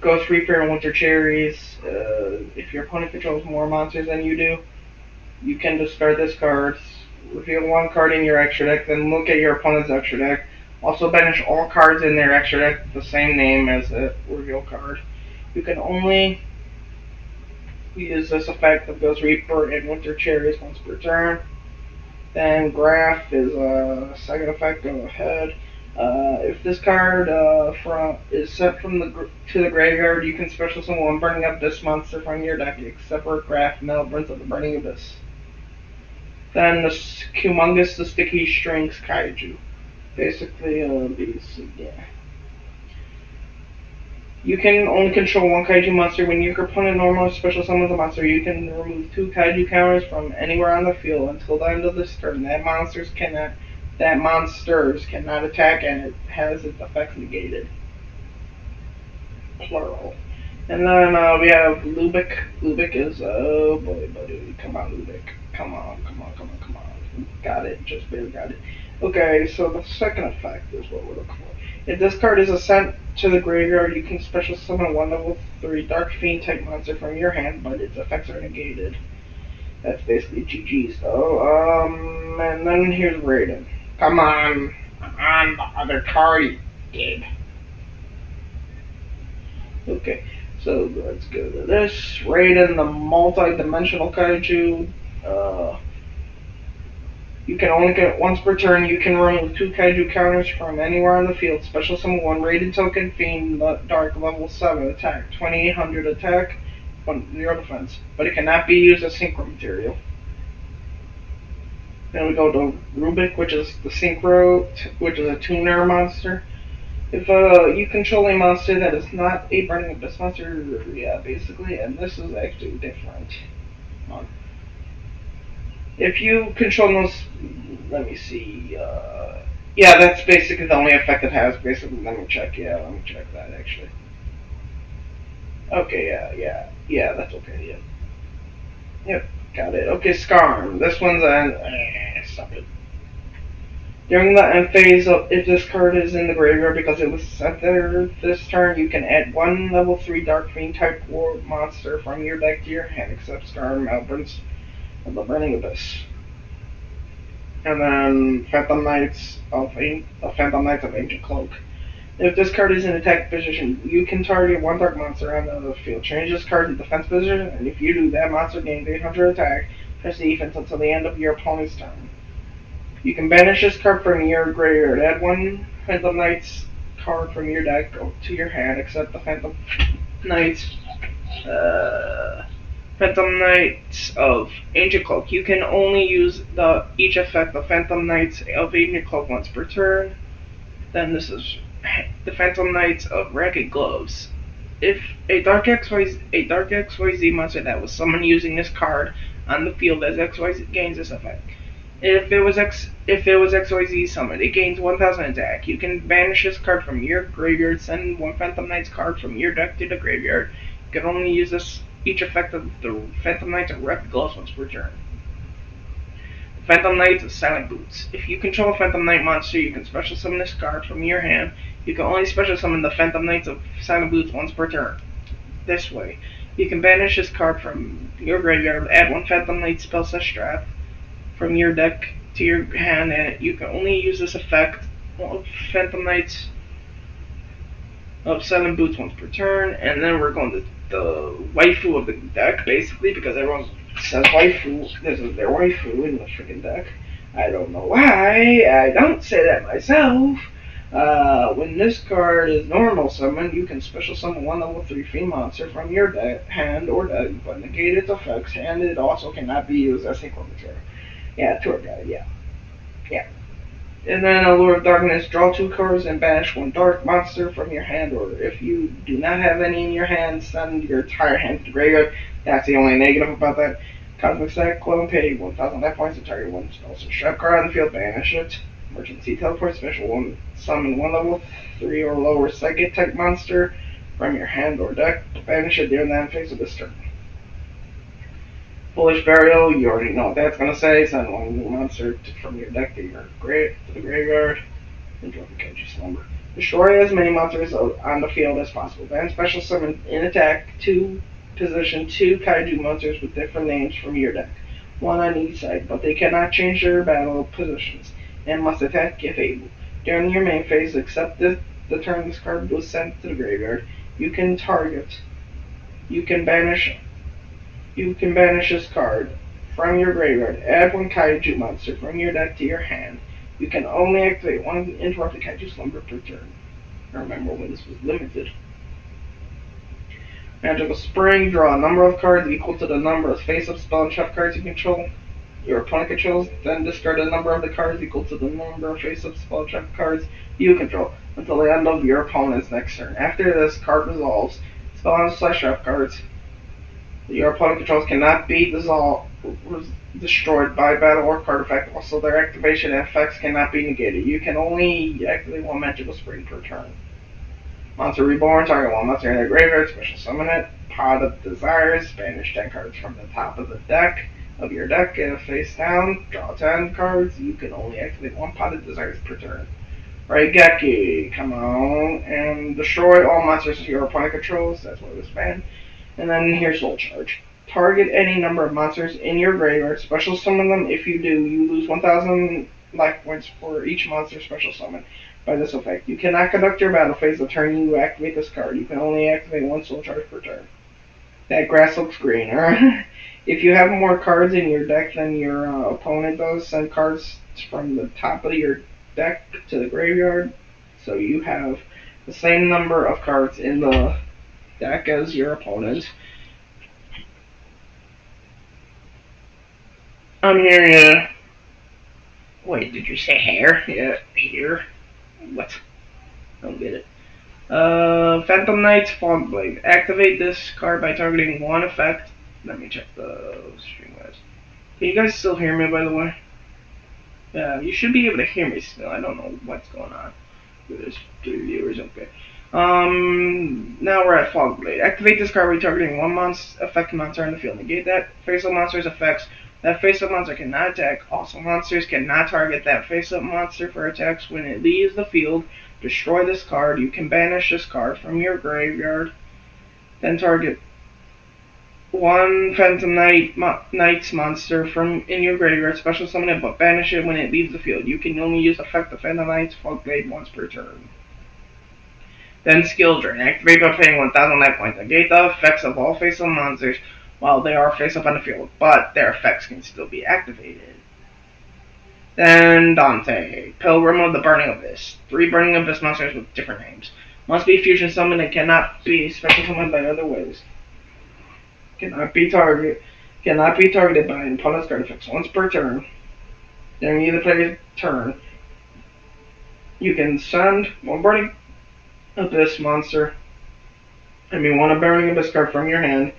Ghost Reaper and Winter Cherries, if your opponent controls more monsters than you do, you can discard this card, reveal 1 card in your extra deck, then look at your opponent's extra deck. Also banish all cards in their extra deck with the same name as the reveal card. You can only use this effect of Ghost Reaper and Winter Cherries once per turn. Then Graph is a second effect, go ahead. If this card is sent to the graveyard, you can special summon Burning Abyss monster from your deck, except for Graph and Prince of the Burning Abyss. Then the Humongous, the Sticky Strings Kaiju. Basically, yeah. You can only control 1 kaiju monster. When your opponent normally special summons a monster, you can remove 2 kaiju counters from anywhere on the field until the end of this turn. That monsters cannot attack, and it has its effects negated. Plural. And then we have Lubick. Lubick is, oh boy, buddy. Come on, Lubick. Come on. Got it. Just barely got it. Okay, so the second effect is what we're looking for. If this card is sent to the graveyard, you can special summon 1 level 3 Dark Fiend type monster from your hand, but its effects are negated. That's basically GG's though. And then here's Raiden. Come on the other card, you did. Okay, so let's go to this. Raiden, the multi-dimensional kaiju. You can only get once per turn. You can remove 2 kaiju counters from anywhere on the field. Special summon 1 Raiden token, Fiend Dark, level 7 attack, 2800 attack, 0 defense. But it cannot be used as synchro material. Then we go to Rubick, which is the synchro, which is a tuner monster. If you control a monster that is not a Burning Abyss monster, yeah, basically, and this is actually different. If you control those, let me see, yeah, that's basically the only effect it has, basically. Let me check that, actually. Okay, yeah, that's okay, Yep, got it. Okay, Skarm. This one's stop it. During the end phase, if this card is in the graveyard because it was sent there this turn, you can add 1 level 3 Dark Fiend type war monster from your deck to your hand, except Skarm, Prince of the Burning Abyss. And then Phantom Knights of Ancient Cloak. If this card is in attack position, you can target 1 dark monster on the field. Change this card to defense position, and if you do, that monster gains 800 attack, plus defense until the end of your opponent's turn. You can banish this card from your graveyard. Add 1 Phantom Knights card from your deck to your hand, except the Phantom Knights of Ancient Cloak. You can only use each effect of Phantom Knights of Ancient Cloak once per turn. Then this is the Phantom Knights of Ragged Gloves. If a Dark XYZ monster that was summoned using this card on the field as XYZ gains this effect. If it was XYZ summoned, it gains 1000 attack. You can banish this card from your graveyard, send 1 Phantom Knights card from your deck to the graveyard. You can only use each effect of the Phantom Knights of Ragged Gloves once per turn. Phantom Knights of Silent Boots. If you control a Phantom Knight monster, you can special summon this card from your hand. You can only special summon the Phantom Knights of Silent Boots once per turn. This way. You can banish this card from your graveyard, add 1 Phantom Knight spell/trap from your deck to your hand, and you can only use this effect of Phantom Knights of 7 boots once per turn. And then we're going to the waifu of the deck, basically, because everyone says waifu. This is their waifu in the freaking deck. I don't know why. I don't say that myself. When this card is normal summon, you can special summon one level 3 fiend monster from your hand or deck, but negate its effects, and it also cannot be used as synchro material. Yeah, tour guide, yeah. Yeah. And then Allure of Darkness, draw 2 cards and banish 1 dark monster from your hand, or if you do not have any in your hand, send your entire hand to the graveyard. That's the only negative about that. Cosmic Cyclone, pay 1,000 life points to target 1 spell or trap card on the field, banish it. Emergency Teleport, special 1, summon 1 level 3 or lower psychic type monster from your hand or deck, banish it during the end phase of this turn. Foolish Burial, you already know what that's going to say. Send 1 monster from your deck to the graveyard, and draw the Kaiju Slumber. Destroy as many monsters on the field as possible. Then special summon in attack 2 position 2 Kaiju monsters with different names from your deck. 1 on each side, but they cannot change their battle positions, and must attack if able. During your main phase, except the turn this card was sent to the graveyard, you can banish this card from your graveyard. Add 1 Kaiju monster from your deck to your hand. You can only activate 1 interrupted Kaiju Slumber per turn. I remember when this was limited. Magical Spring, draw a number of cards equal to the number of face-up spell and trap cards you control. Your opponent controls, then discard a number of the cards equal to the number of face-up spell and trap cards you control until the end of your opponent's next turn. After this card resolves, spell and trap cards your opponent controls cannot be destroyed by battle or card effect. Also, their activation effects cannot be negated. You can only activate 1 Magical Spring per turn. Monster Reborn, target 1 monster in their graveyard, special summon it. Pot of Desires, banish 10 cards from the top of the deck of your deck, face down, draw 10 cards. You can only activate 1 Pot of Desires per turn. Raigeki, come on, and destroy all monsters your opponent controls. That's why it was banned. And then here's Soul Charge. Target any number of monsters in your graveyard, special summon them. If you do, you lose 1,000 life points for each monster special summon by this effect. You cannot conduct your battle phase the turn you activate this card. You can only activate 1 Soul Charge per turn. That grass looks greener. If you have more cards in your deck than your opponent does, send cards from the top of your deck to the graveyard. So you have the same number of cards in the deck as your opponent. I'm hearing a... Wait, did you say hair? Yeah, here. What? I don't get it. Phantom Knights, Fogblade. Activate this card by targeting 1 effect. Let me check the stream guys. Can you guys still hear me, by the way? Yeah, you should be able to hear me still. I don't know what's going on. There's 3 viewers, okay. Now we're at Fogblade. Activate this card by targeting 1 effect monster on the field. Negate that face-up monster's effects. That face-up monster cannot attack. Also, monsters cannot target that face-up monster for attacks when it leaves the field. Destroy this card. You can banish this card from your graveyard. Then target 1 Phantom Knights monster from in your graveyard. Special summon it, but banish it when it leaves the field. You can only use effect of Phantom Knights Fogblade once per turn. Then Skill Drain. Activate by paying 1,000 life points. Negate the effects of all face-up monsters while they are face-up on the field, but their effects can still be activated. Then Dante. Pilgrim of the Burning Abyss. 3 Burning Abyss monsters with different names. Must be fusion summoned and cannot be special summoned by other ways. Cannot be targeted by an opponent's card effects once per turn. During either player's turn, you can send 1 Burning Abyss monster, one Burning Abyss card from your hand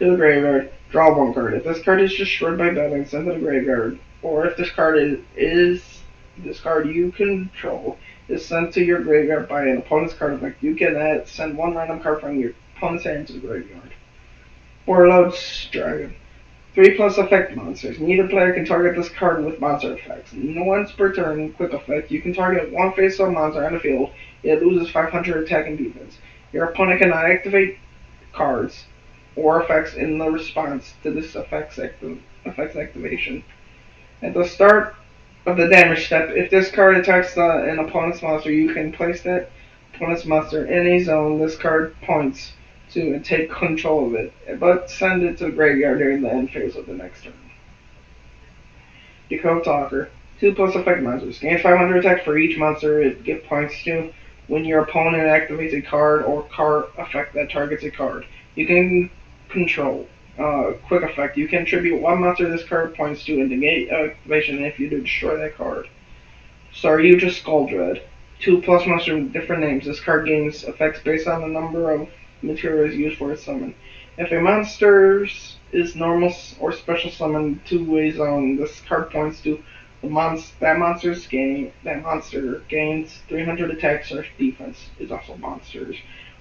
to the graveyard, draw 1 card. If this card is destroyed by battle, send to the graveyard. Or if this card this card you control is sent to your graveyard by an opponent's card effect, you can send 1 random card from your opponent's hand to the graveyard. Warlord's Dragon. 3+ effect monsters. Neither player can target this card with monster effects. Once per turn, quick effect, you can target 1 face-up monster on the field. It loses 500 attack and defense. Your opponent cannot activate cards or effects in the response to this effect's activation. At the start of the damage step. If this card attacks an opponent's monster, you can place that opponent's monster in a zone this card points to and take control of it, but send it to the graveyard during the end phase of the next turn. Decode Talker. 2+ effect monsters. Gains 500 attack for each monster it gives points to when your opponent activates a card or card effect that targets a card. You can control. Quick effect. You can attribute one monster this card points to and negate activation if you destroy that card. Saryuja Skuldread. 2+ monster with different names. This card gains effects based on the number of materials used for its summon. If a monster is normal or special summoned to a zone, this card points to that monster gains 300 attack slash defense. Is also monsters.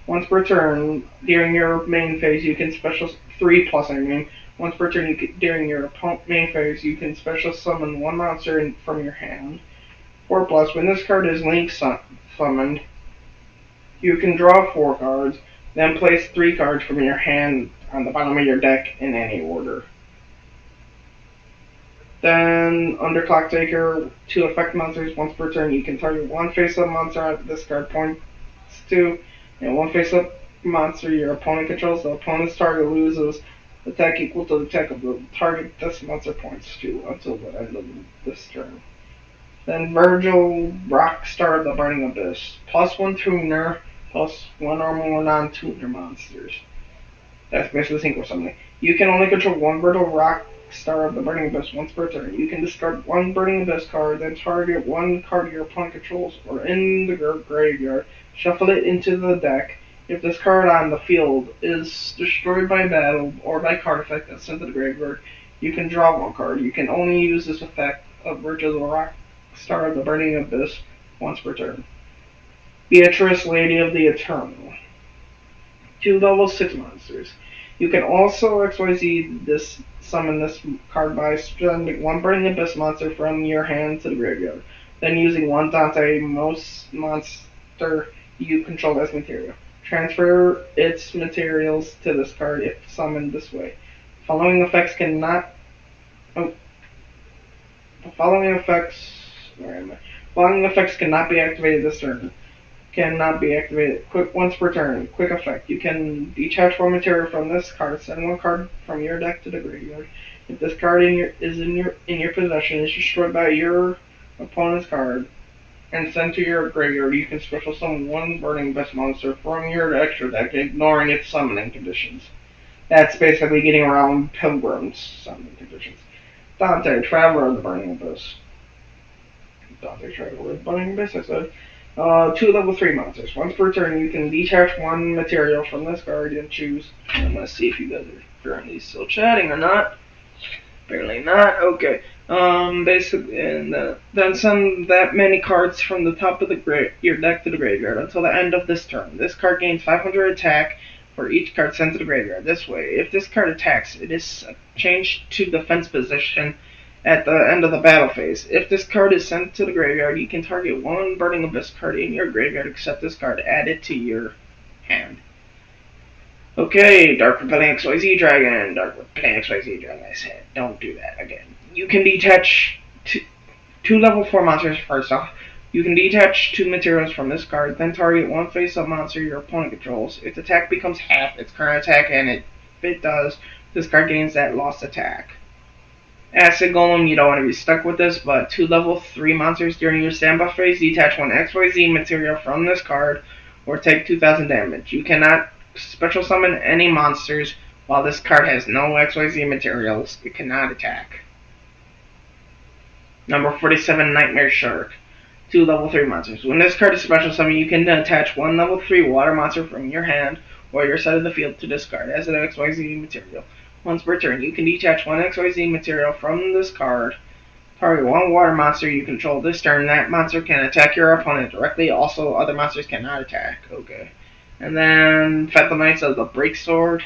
Once per turn during your main phase, you can special 3+. I mean, once per turn during your main phase, you can special summon one monster from your hand. 4+. When this card is link summoned, you can draw 4 cards, then place 3 cards from your hand on the bottom of your deck in any order. Then, Underclock Taker, 2 effect monsters. Once per turn, you can target one face-up monster this card points to, and one face-up monster your opponent controls. The opponent's target loses attack equal to the attack of the target this monster points to until the end of this turn. Then Virgil, Rockstar of the Burning Abyss. +1 tuner, +1 normal non-tuner monsters. That's basically synchro summoning. You can only control one Virgil Rockstar of the Burning Abyss once per turn. You can discard one Burning Abyss card, then target one card your opponent controls or in the graveyard. Shuffle it into the deck. If this card on the field is destroyed by battle or by card effect that's sent to the graveyard, you can draw one card. You can only use this effect of Virgil Rockstar of the Burning Abyss once per turn. Beatrice, Lady of the Eternal. 2 level 6 monsters. You can also XYZ summon this card by spending one Burning Abyss monster from your hand to the graveyard, then using one Dante most monster you control as material. Transfer its materials to this card if summoned this way. Following effects cannot be activated this turn. Cannot be activated. Once per turn. Quick effect. You can detach one material from this card. Send one card from your deck to the graveyard. If this card is in your possession is destroyed by your opponent's card and sent to your graveyard, you can special summon one Burning Abyss monster from your extra deck, ignoring its summoning conditions. That's basically getting around Pilgrim's summoning conditions. Dante, Traveler of the Burning Abyss. Dante, Traveler of the Burning Abyss, I said. 2 level 3 monsters. Once per turn, you can detach one material from this card and choose. I'm gonna see if you guys are currently still chatting or not. Apparently not. Okay. Basically, and then send that many cards from the top of your deck to the graveyard until the end of this turn. This card gains 500 attack for each card sent to the graveyard. This way, if this card attacks, it is changed to defense position at the end of the battle phase. If this card is sent to the graveyard, you can target one Burning Abyss card in your graveyard except this card added to your hand. Okay, Dark Repelling XYZ Dragon. Dark Repelling XYZ Dragon, I said. Don't do that again. You can detach 2 level 4 monsters first off. You can detach 2 materials from this card, then target one face-up monster your opponent controls. Its attack becomes half its current attack, and if it does, this card gains that lost attack. Acid Golem, you don't want to be stuck with this, but 2 level 3 monsters during your standby phase, detach one XYZ material from this card, or take 2,000 damage. You cannot special summon any monsters while this card has no XYZ materials. It cannot attack. Number 47, Nightmare Shark. 2 level 3 monsters. When this card is special summoned, you can attach one level 3 water monster from your hand or your side of the field to this card as an XYZ material. Once per turn, you can detach one XYZ material from this card. Target one water monster you control this turn. That monster can attack your opponent directly. Also, other monsters cannot attack. Okay. And then Phantom Knights of the Breaksword.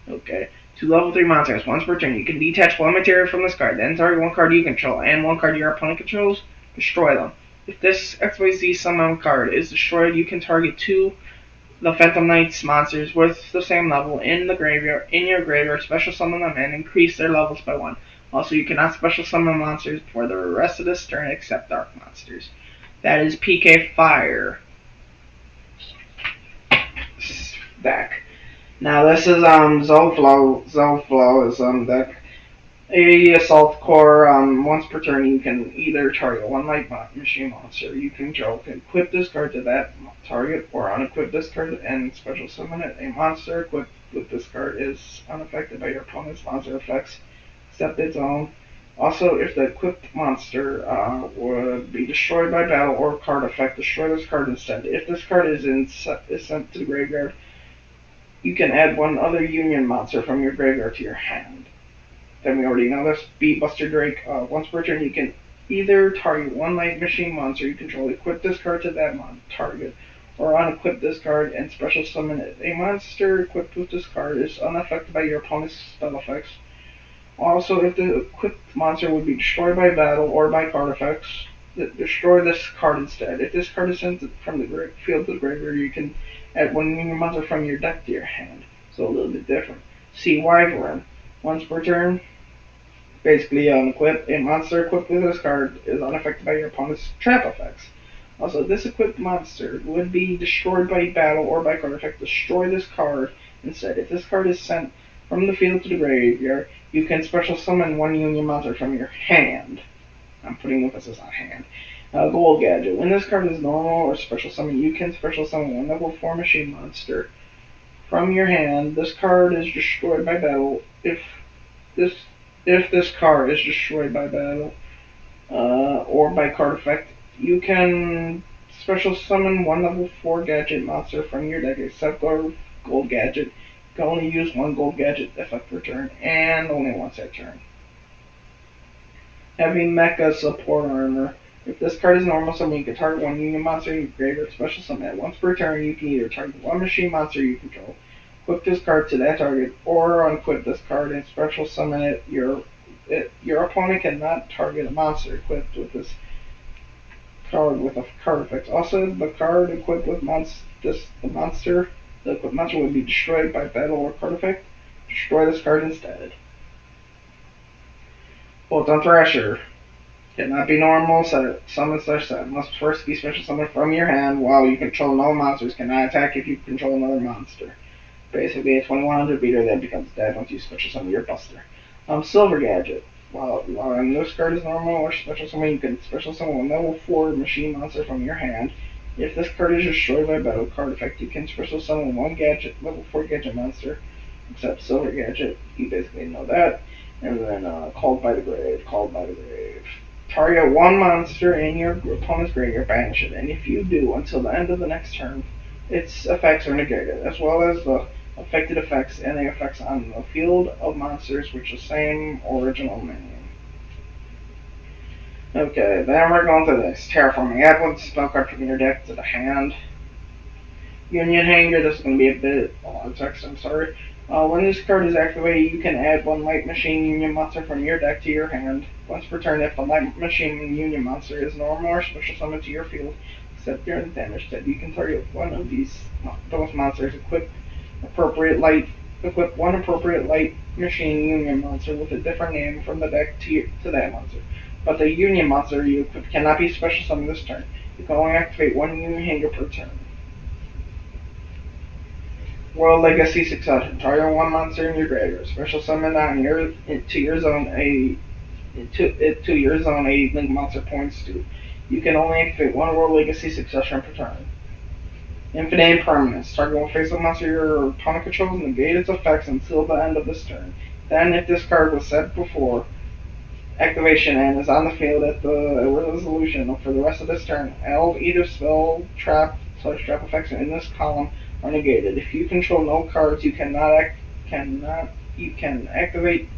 Okay. 2 level 3 monsters. Once per turn, you can detach one material from this card. Then target one card you control and one card your opponent controls. Destroy them. If this XYZ summon card is destroyed, you can target 2 the Phantom Knights monsters with the same level in your graveyard, special summon them and increase their levels by 1. Also, you cannot special summon monsters for the rest of this turn except dark monsters. That is PK Fire deck. Now this is Zoflo. Zoflo is deck. A assault core. Once per turn, you can either target one light machine monster you control, equip this card to that target, or unequip this card and special summon it. A monster equipped with this card is unaffected by your opponent's monster effects, except its own. Also, if the equipped monster would be destroyed by battle or card effect, destroy this card instead. If this card is sent to the graveyard, you can add one other Union monster from your graveyard to your hand. Then we already know this. Beat Buster Drake. Once per turn, you can either target one light machine monster you control, equip this card to that target, or unequip this card and special summon it. A monster equipped with this card is unaffected by your opponent's spell effects. Also, if the equipped monster would be destroyed by battle or by card effects, destroy this card instead. If this card is sent from the field to the graveyard, you can add one Union monster from your deck to your hand. So a little bit different. Sea Wyvern. Once per turn, basically unequip. A monster equipped with this card is unaffected by your opponent's trap effects. Also, this equipped monster would be destroyed by battle or by card effect. Destroy this card instead. If this card is sent from the field to the graveyard, you can special summon one Union monster from your hand. I'm putting emphasis on hand. Gold Gadget. When this card is normal or special summon, you can special summon one level 4 machine monster from your hand. This card is destroyed by battle. If this card is destroyed by battle or by card effect, you can special summon one level 4 gadget monster from your deck, except Gold Gadget. You can only use one Gold Gadget effect per turn, and only once a turn. Heavy Mecha Support Armor. If this card is normal summon, you can target one Union monster in your graveyard, special summon it. Once per turn, you can either target one machine monster you control, equip this card to that target, or unequip this card and special summon it. Your opponent cannot target a monster equipped with this card with a card effect. Also, the card equipped with the equipped monster would be destroyed by battle or card effect. Destroy this card instead. Photon Thrasher. Cannot be normal, summon slash set. Must first be special summoned from your hand while you control no monsters. Cannot attack if you control another monster. Basically a 2100 beater that becomes dead once you special summon your buster. Silver Gadget. While this card is normal or special summon, you can special summon one level 4 machine monster from your hand. If this card is destroyed by battle card effect, you can special summon one level 4 gadget monster, except Silver Gadget. You basically know that. And then Called by the Grave. Target one monster in your opponent's graveyard, banish it, and if you do, until the end of the next turn, its effects are negated, as well as the affected effects and the effects on the field of monsters, which is the same original menu. Okay, then we're going to this. Terraforming Atlas, spell card from your deck to the hand. Union Hanger, this is going to be a bit long text, I'm sorry. When this card is activated, you can add one Light Machine Union monster from your deck to your hand. Once per turn, if the Light Machine Union monster is normal or special summoned to your field, except during the damage step, you can target one of those monsters. Equip one appropriate Light Machine Union monster with a different name from the deck to that monster. But the Union monster you equip cannot be special summoned this turn. You can only activate one Union Hanger per turn. World Legacy Succession. Target one monster in your graveyard. Special summon to your zone a link monster points to. You can only activate one World Legacy Succession per turn. Infinite Impermanence. Target one face-up monster your opponent controls, negate its effects until the end of this turn. Then, if this card was set before activation and is on the field at the resolution for the rest of this turn, all either spell, trap, /trap effects in this column are negated. If you control no cards, you can activate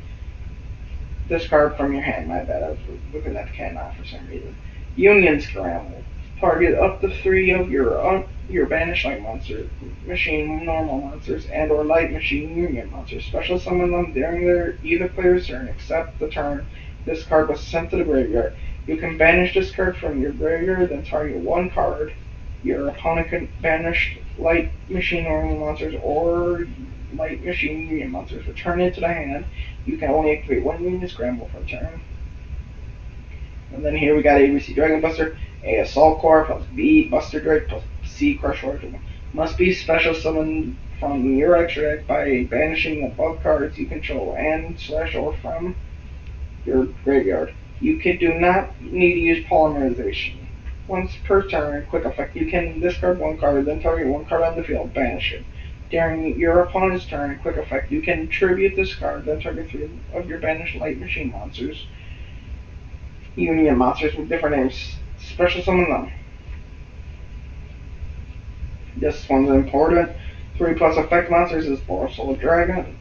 this card from your hand. My bad, I was looking at cannot for some reason. Union Scramble. Target up to 3 of your banished light monster, machine normal monsters, and or light machine union monsters. Special summon them during either player's turn, except the turn this card was sent to the graveyard. You can banish this card from your graveyard, then target one card. Your opponent can banish light machine normal monsters or light machine union monsters. Return it to the hand. You can only activate one union scramble per turn. And then here we got ABC Dragon Buster, A Assault Core plus B Buster Drake plus C Crush Origin. Must be special summoned from your extra deck by banishing above cards you control and / or from your graveyard. You do not need to use polymerization. Once per turn, quick effect, you can discard one card, then target one card on the field, banish it. During your opponent's turn, quick effect, you can tribute this card, then target 3 of your banished light machine monsters. Union monsters with different names. Special summon them. This one's important. 3+ effect monsters is Boros Dragon.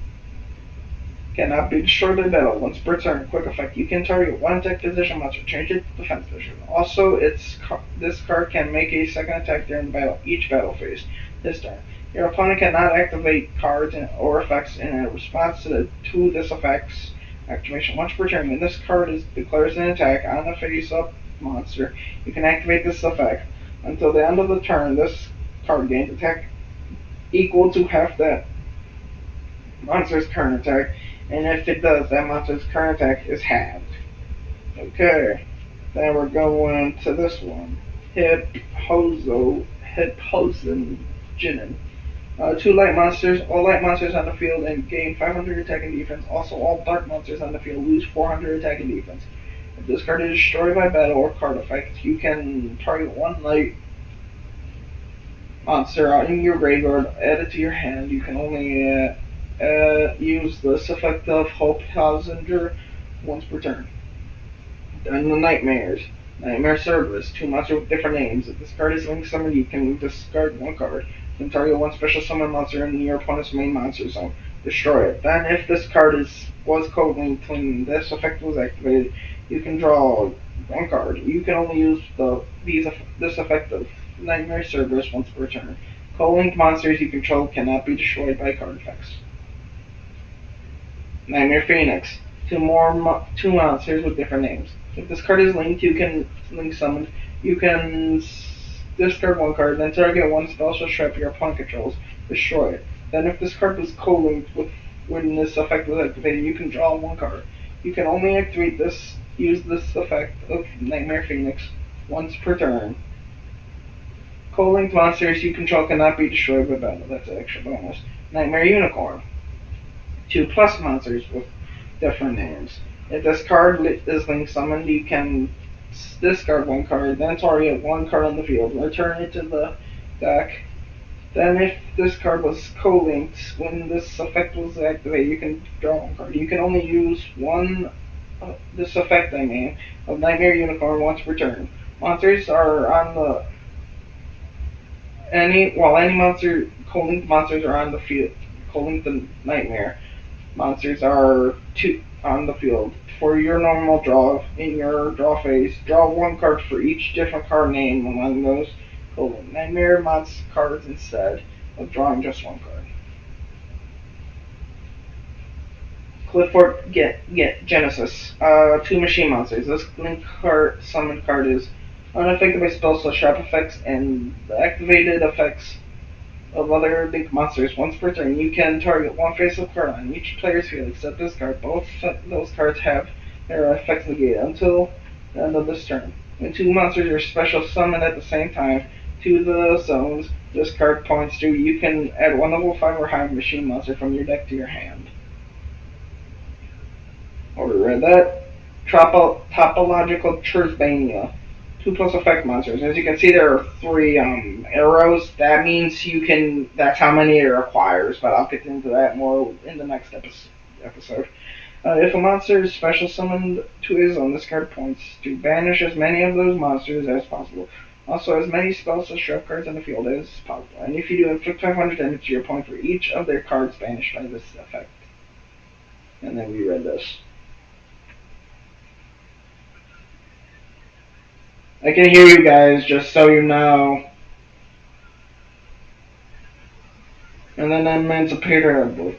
Cannot be destroyed by battle. Once per turn, quick effect. You can target one attack position monster, change it to defense position. Also, this card can make a second attack during each battle phase. This turn, your opponent cannot activate cards or effects in response to this effect's activation. Once per turn, when this card declares an attack on a face-up monster, you can activate this effect. Until the end of the turn, this card gains attack equal to half that monster's current attack, and if it does, that monster's current attack is halved. Okay, then we're going to this one. Hiphosen Jinin. 2 light monsters. All light monsters on the field and gain 500 attack and defense. Also, all dark monsters on the field lose 400 attack and defense. If this card is destroyed by battle or card effect, you can target one light monster out in your graveyard, add it to your hand. You can only use this effect of Hiphosen once per turn. Then the Nightmares. Nightmare Cerberus, 2 monsters with different names. If this card is linked summoned, you can discard one card. You can target one special summon monster in your opponent's main monster zone. Destroy it. Then, if this card was code-linked when this effect was activated, you can draw one card. You can only use this effect of Nightmare Cerberus once per turn. Code-linked monsters you control cannot be destroyed by card effects. Nightmare Phoenix, 2 monsters with different names. If this card is linked, you can link summoned. You can discard one card, then target one special trap your opponent controls. Destroy it. Then, if this card was co-linked when this effect was activated, you can draw one card. You can only use this effect of Nightmare Phoenix once per turn. Co-linked monsters you control cannot be destroyed by battle. That's an extra bonus. Nightmare Unicorn, 2+ monsters with different names. If this card is linked summoned, you can discard one card, then target one card on the field, return it to the deck. Then, if this card was co-linked when this effect was activated, you can draw one card. You can only use this effect, of Nightmare Unicorn once per turn. Monsters are on any monster co-linked monsters are on the field. Co-linked the Nightmare monsters are 2 on the field. For your normal draw, in your draw phase, draw one card for each different card name among those Nightmare monster cards instead of drawing just one card. Clifford Genesis, 2 machine monsters. This link card summoned card is unaffected by spells / trap effects and the activated effects of other link monsters once per turn. You can target one face-up card on each player's field except this card. Both those cards have their effects negated until the end of this turn. When 2 monsters are special summoned at the same time to the zones this card points to, you can add one level 5 or higher machine monster from your deck to your hand. Already read that. Topological Turfmania, 2+ effect monsters. As you can see, there are 3 arrows. That means that's how many it requires, but I'll get into that more in the next episode. If a monster is special summoned to his zone, this card points to banish as many of those monsters as possible. Also, as many spells / trap cards on the field as possible. And if you do, inflict 500 damage to your opponent for each of their cards banished by this effect. And then we read this. I can hear you guys, just so you know. And then Emancipator,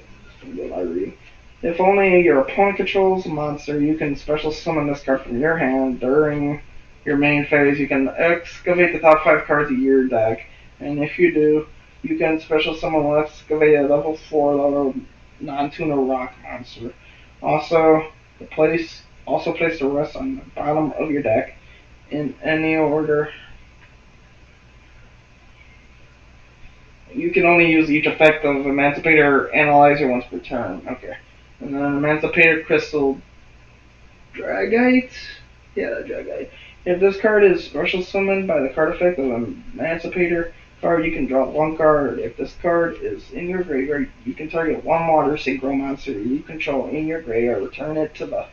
I read. If only your opponent controls a monster, you can special summon this card from your hand. During your main phase, you can excavate the top 5 cards of your deck. And if you do, you can special summon one excavate a level 4 level non-tuner rock monster. Also, place the rest on the bottom of your deck in any order. You can only use each effect of Emancipator Analyzer once per turn. Okay. And then Emancipator Crystal Dragite? Yeah, Dragite. If this card is special summoned by the card effect of Emancipator card, you can draw one card. If this card is in your graveyard, you can target one water synchro monster you control in your graveyard, return it to the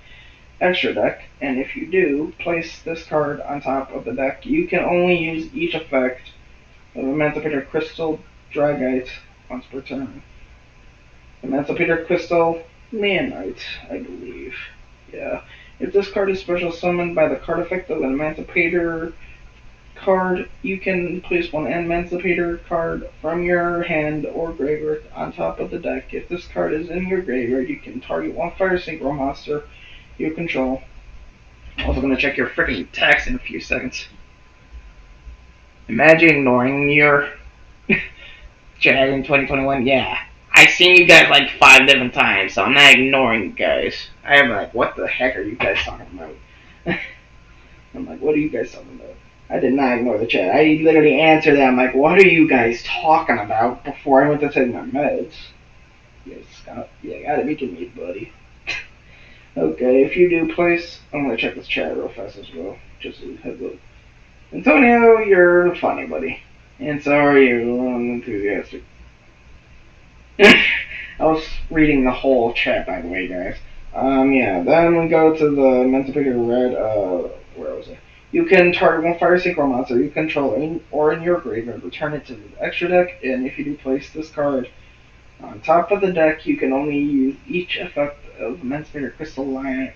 extra deck, and if you do, place this card on top of the deck. You can only use each effect of Emancipator Crystal Dragite once per turn. Emancipator Crystal Leonite, I believe. Yeah. If this card is special summoned by the card effect of an Emancipator card, you can place one Emancipator card from your hand or graveyard on top of the deck. If this card is in your graveyard, you can target one Fire Synchro monster you control. Also going to check your freaking text in a few seconds. Imagine ignoring your chat in 2021. Yeah, I've seen you guys like 5 different times, so I'm not ignoring you guys. I'm like, what the heck are you guys talking about? I'm like, what are you guys talking about? I did not ignore the chat. I literally answered that. I'm like, what are you guys talking about before I went to take my meds? Yes, you gotta be kidding me, buddy. Okay, if you do place, I'm gonna check this chat real fast as well. Just a heads up. Antonio, you're funny, buddy. And so are you. I'm enthusiastic. I was reading the whole chat, by the way, guys. Yeah, then we go to the Emancipator Red, where was it? You can target one Fire Synchro monster you control or in your graveyard, return it to the extra deck, and if you do place this card on top of the deck, you can only use each effect of Emancipator Crystal Leonette,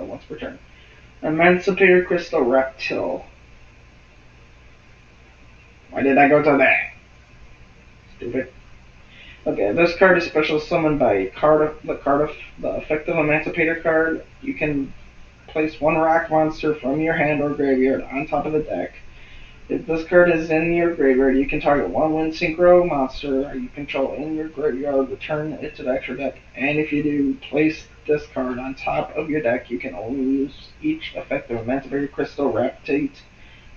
once per turn. Emancipator Crystal Reptile. Why did I go to that? Stupid. Okay, this card is special summoned by the effective Emancipator card. You can place one rock monster from your hand or graveyard on top of the deck. If this card is in your graveyard, you can target one Wind Synchro monster you control in your graveyard, return it to the extra deck, and if you do, place this card on top of your deck. You can only use each effective Emancipator Crystal Reptile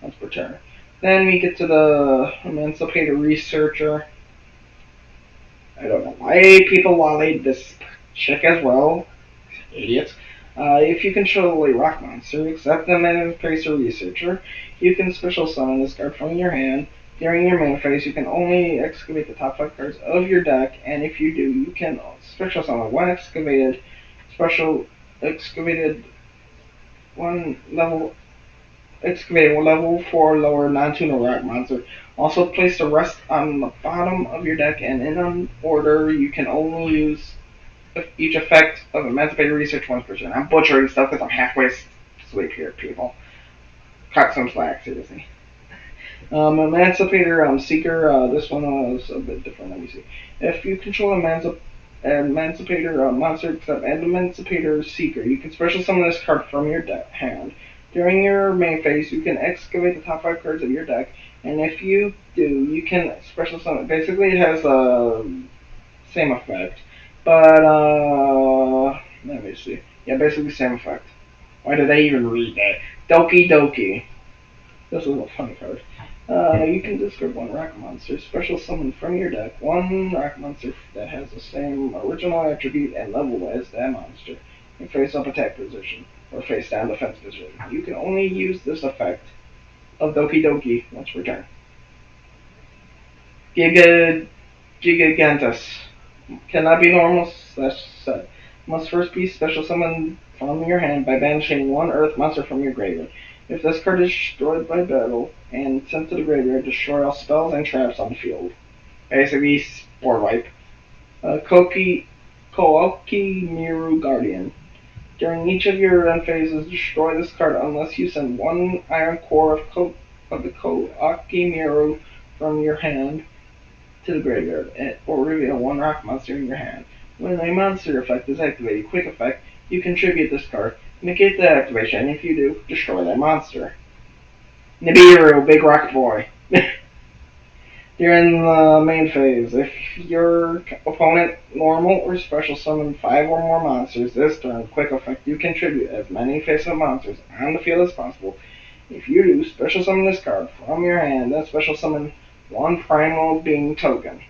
once per turn. Then we get to the Emancipator Researcher. I don't know why people walleyed this chick as well. Idiots. If you control a rock monster, except the Emancipator Researcher, you can special summon this card from your hand. During your main phase, you can only excavate the top 5 cards of your deck, and if you do, you can special summon one excavated one level 4 lower non-tuner rock monster. Also place the rest on the bottom of your deck, and in an order, you can only use each effect of Emancipator Research once per turn. I'm butchering stuff because I'm halfway asleep here, people. Cut some slack, seriously. Emancipator Seeker, this one was a bit different, let me see. If you control Emancipator monster except Emancipator Seeker, you can special summon this card from your hand. During your main phase, you can excavate the top 5 cards of your deck, and if you do, you can special summon. Basically, it has the same effect, but let me see. Yeah, basically same effect. Why did I even read that? Doki Doki. This is a funny card. You can discard one rock monster, special summon from your deck one rock monster that has the same original attribute and level as that monster in face up attack position or face down defense position. You can only use this effect of Doki Doki once per turn. Gigantus cannot be normal /set. Must first be special summoned from your hand by banishing one earth monster from your graveyard. If this card is destroyed by battle and sent to the graveyard, destroy all spells and traps on the field. Basically, board wipe. Koki Miru Guardian. During each of your end phases, destroy this card unless you send one Iron Core of the Koaki Miru from your hand to the graveyard, or reveal one rock monster in your hand. When a monster effect is activated, quick effect, you contribute this card. Negate the activation, and if you do, destroy that monster. Nibiru, Big Rocket Boy. During the main phase, if your opponent normal or special summon 5 or more monsters this turn, quick effect, you contribute as many face-up monsters on the field as possible. If you do, special summon this card from your hand, then special summon one Primal Being token.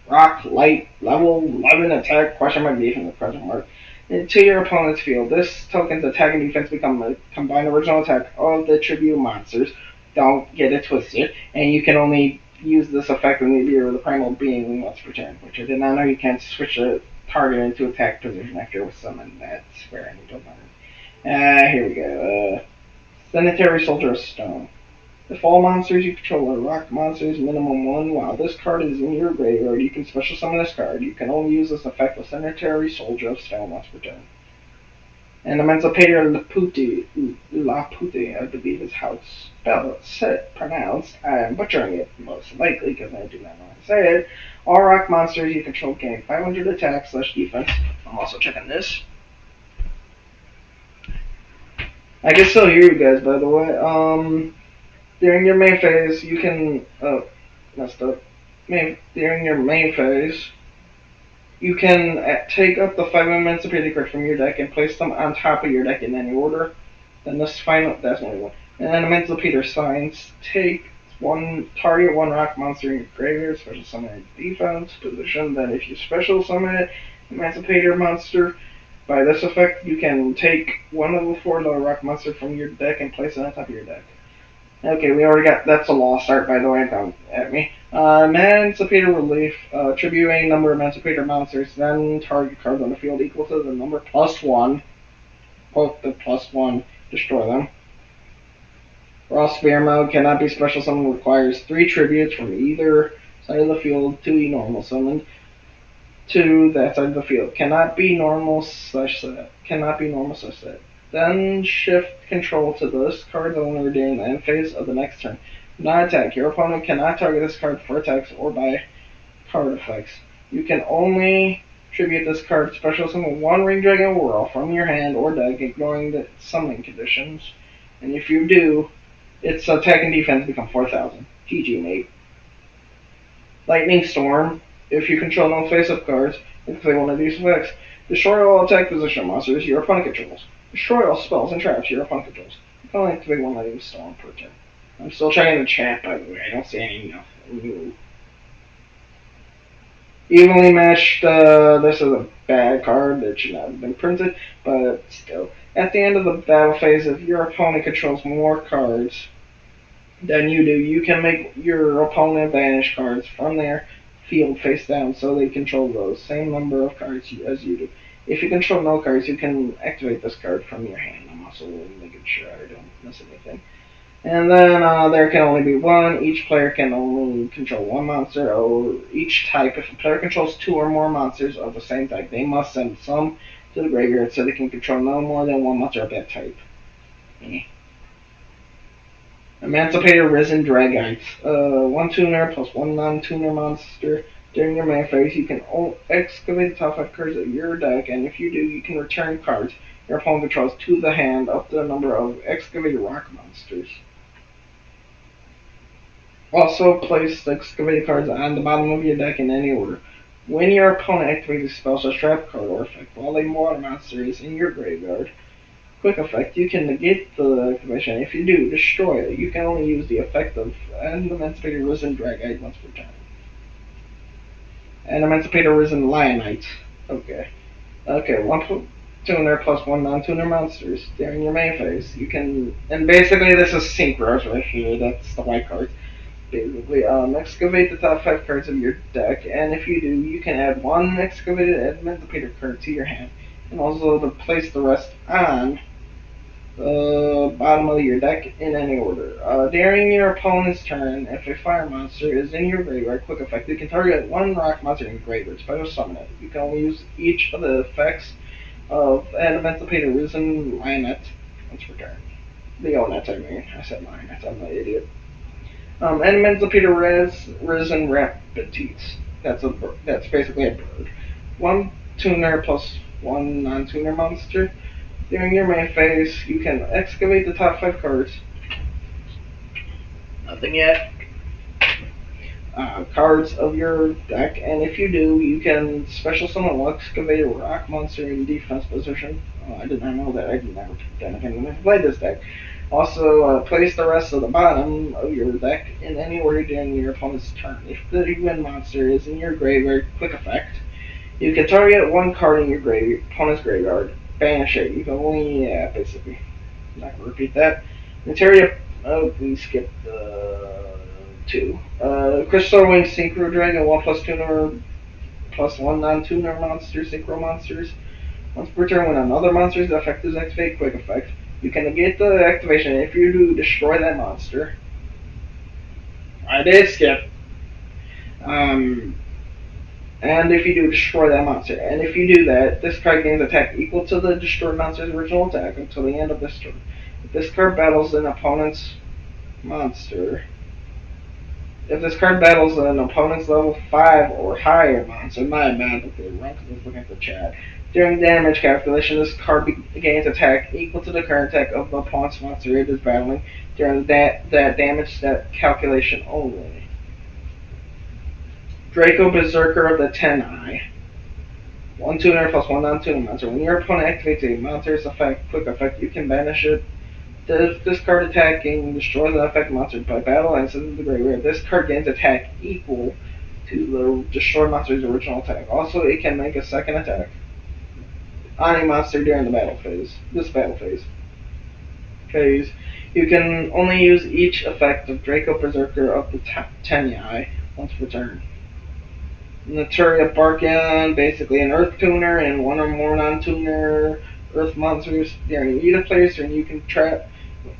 Rock, light, level 11 attack, question mark defense, question mark. Into your opponent's field. This token's attack and defense become a combined original attack of the tribute monsters. Don't get it twisted. And you can only use this effect when you the primal being once per turn, which I did not know you can't switch a target into attack position after it was summoned. That's where I need to learn. Here we go. Sanitary Soldier of Stone. If all monsters you control are rock monsters, minimum 1, while this card is in your graveyard, you can special summon this card. You can only use this effect with Sanitary Soldier of Stone once per turn. And Emancipator Lapute, I believe is how it's pronounced. I am butchering it, most likely, because I do not know how to say it. All rock monsters you control gain 500 attack / defense. I'm also checking this. I can still hear you guys, by the way. During your main phase, you can messed up. During your main phase, you can take up the 5 Emancipated cards from your deck and place them on top of your deck in any order. Then this final, that's only one. And then Emancipator signs, take target one rock monster in your graveyard, special summon a defense position. Then if you special summon an Emancipator monster, by this effect, you can take one level 4 lower rock monster from your deck and place it on top of your deck. Okay, we already got, that's a lost art, by the way, don't at me. Emancipator Relief, tribute a number of Emancipator monsters, then target cards on the field equal to the number +1. Quote the +1, destroy them. Raw Spear Mode cannot be special summoned, requires 3 tributes from either side of the field to be normal summoned to that side of the field. Cannot be normal /set. Cannot be normal /set. Then shift control to this card's owner during the end phase of the next turn. Not attack. Your opponent cannot target this card for attacks or by card effects. You can only tribute this card special summon 1 Ring Dragon Whirl from your hand or deck, ignoring the summoning conditions. And if you do, its attack and defense become 4,000. GG, mate. Lightning Storm. If you control no face-up cards, and play one of these effects, destroy all attack position monsters your opponent controls. Destroy all spells and traps your opponent controls. You can only activate one Lightning Storm per turn. I'm still checking the chat, by the way. I don't see any nothing. Evenly matched, this is a bad card that should not have been printed, but still. At the end of the battle phase, if your opponent controls more cards than you do, you can make your opponent banish cards from their field face down so they control those same number of cards as you do. If you control no cards, you can activate this card from your hand. I'm also making sure I don't miss anything. And then there can only be one. Each player can only control one monster or each type. If a player controls 2 or more monsters of the same type, they must send some to the graveyard so they can control no more than one monster of that type. Emancipator Risen Dragites. 1 tuner plus 1 non-tuner monster. During your main phase, you can excavate the top 5 cards of your deck, and if you do, you can return cards your opponent controls to the hand up to the number of excavated rock monsters. Also, place the excavated cards on the bottom of your deck in any order. When your opponent activates a spell such trap card or effect while a water monster is in your graveyard, quick effect, you can negate the activation. If you do, destroy it. You can only use the effect of an Emancipator Risen Dragite once per turn. And Emancipator Risen Lionite. Okay, 1 tuner plus 1 non-tuner monsters during your main phase. You can, and basically this is synchros right here, that's the white cards. Basically, excavate the top 5 cards of your deck, and if you do, you can add 1 excavated Emancipator card to your hand, and also to place the rest on the bottom of your deck in any order. During your opponent's turn, if a fire monster is in your graveyard, quick effect, you can target 1 rock monster in your graveyard, special summon it. You can only use each of the effects of an Emancipator Risen Lionette once per turn. Leonette, I mean. I said Lionette, I'm an idiot. And Emancipator Risen Rampantite. That's basically a bird. 1 tuner plus 1 non-tuner monster. During your main phase, you can excavate the top 5 cards Nothing yet. Cards of your deck, and if you do, you can special summon an Excavator Rock monster in defense position. I did not know that. I did never play this deck. Also, place the rest of the bottom of your deck in any order during your opponent's turn. If the win monster is in your graveyard, quick effect, you can target one card in your opponent's graveyard, banish it. You can only, basically. I'm not gonna repeat that. Materia. Oh, we skipped two. Crystal Wing Synchro Dragon, 1+ tuner, +1 non-tuner monster, synchro monsters. Once per turn, when another monster's effect is activated, quick effect, you can negate the activation. If you do, destroy that monster. I did skip. And if you do, destroy that monster. And if you do that, this card gains attack equal to the destroyed monster's original attack until the end of this turn. If this card battles an opponent's monster, if this card battles an opponent's level 5 or higher monster, my bad, okay, right, because I was looking at the chat. During damage calculation, this card gains attack equal to the current attack of the opponent's monster it is battling during that damage calculation only. Draco Berserker of the 10-Eye. 1 tuner +1 non-tuner monster. When your opponent activates a monster's quick effect, you can banish it. If this card attacking destroys an affected monster by battle and sends it to the graveyard, this card gains attack equal to the destroyed monster's original attack. Also, it can make a second attack on a monster during the battle phase. You can only use each effect of Draco Berserker of the 10-Eye once per turn. Naturia Barkion, basically an Earth tuner and one or more non-tuner Earth monsters. During either player's turn, you can trap.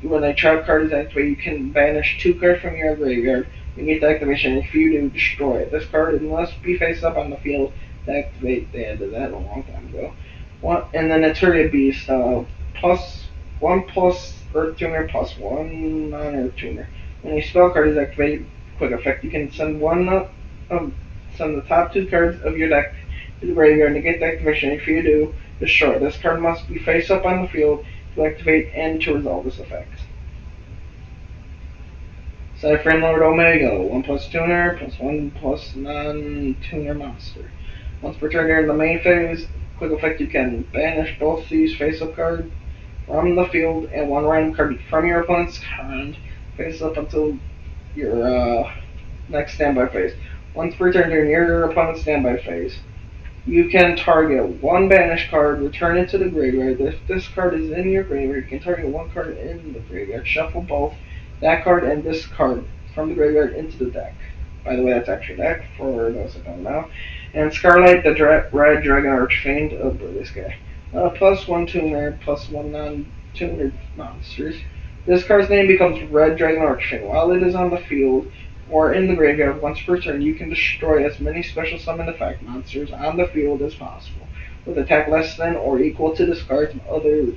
When a trap card is activated, you can banish 2 cards from your graveyard. You get the activation. If you do, destroy it. This card must be face up on the field to activate. They did that a long time ago. And then Naturia Beast, +1+ Earth tuner +1 non-Earth tuner. When a spell card is activated, quick effect, you can send send the top 2 cards of your deck to the graveyard and get the activation. If you do, destroy. This card must be face up on the field to activate and to resolve this effect. Cypher Lord Omega, 1+ tuner +1+ non-tuner monster. Once per turn during the main phase, quick effect, you can banish both these face-up cards from the field and 1 random card from your opponent's hand face up until your next standby phase. Once per turn during your opponent's standby phase, you can target 1 banished card, return it to the graveyard. If this card is in your graveyard, you can target 1 card in the graveyard, shuffle both that card and this card from the graveyard into the deck. By the way, that's actually deck for those that don't know. And Scarlight, the Red Dragon Archfiend, this guy. +1 tuner, +1 non-tuner monsters. This card's name becomes Red Dragon Archfiend. While it is on the field or in the graveyard, once per turn, you can destroy as many special summon effect monsters on the field as possible, with attack less than or equal to this card's other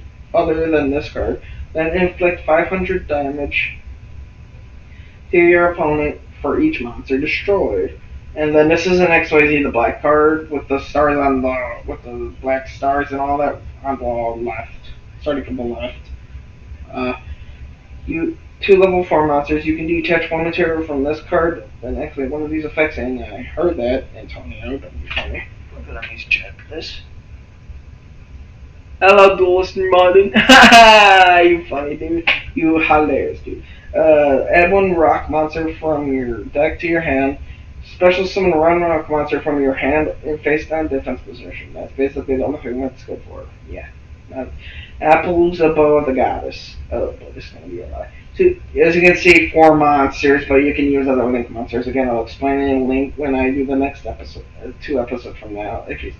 than this card. Then inflict 500 damage to your opponent for each monster destroyed. And then this is an XYZ, the black card with the stars on with the black stars and all that on the left, starting from the left. 2 level 4 monsters. You can detach 1 material from this card and activate one of these effects. And I heard that, Antonio, don't be funny. Let me check this. Hello, Duelist Modern. You funny dude. You hilarious dude. Add 1 rock monster from your deck to your hand. Special summon 1 rock monster from your hand in face down defense position. That's basically the only thing that's good for it. Yeah. Appaloosa Bow of the Goddess. Oh, boy, this is going to be a lot. So, as you can see, 4 monsters, but you can use other link monsters. Again, I'll explain in a link when I do the next episode. 2 episodes from now. It's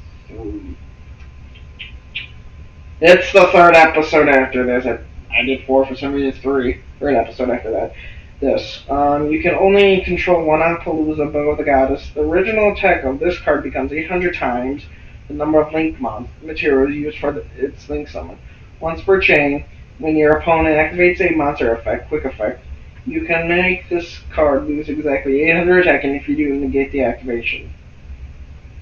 the 3rd episode after this. I did 4 for some reason. 3. 3rd episode after that. This. You can only control 1 Appaloosa Bow of the Goddess. The original attack of this card becomes 800 times the number of link materials used for its link summon. Once per chain, when your opponent activates a monster effect, quick effect, you can make this card lose exactly 800 attack, and if you do, negate the activation.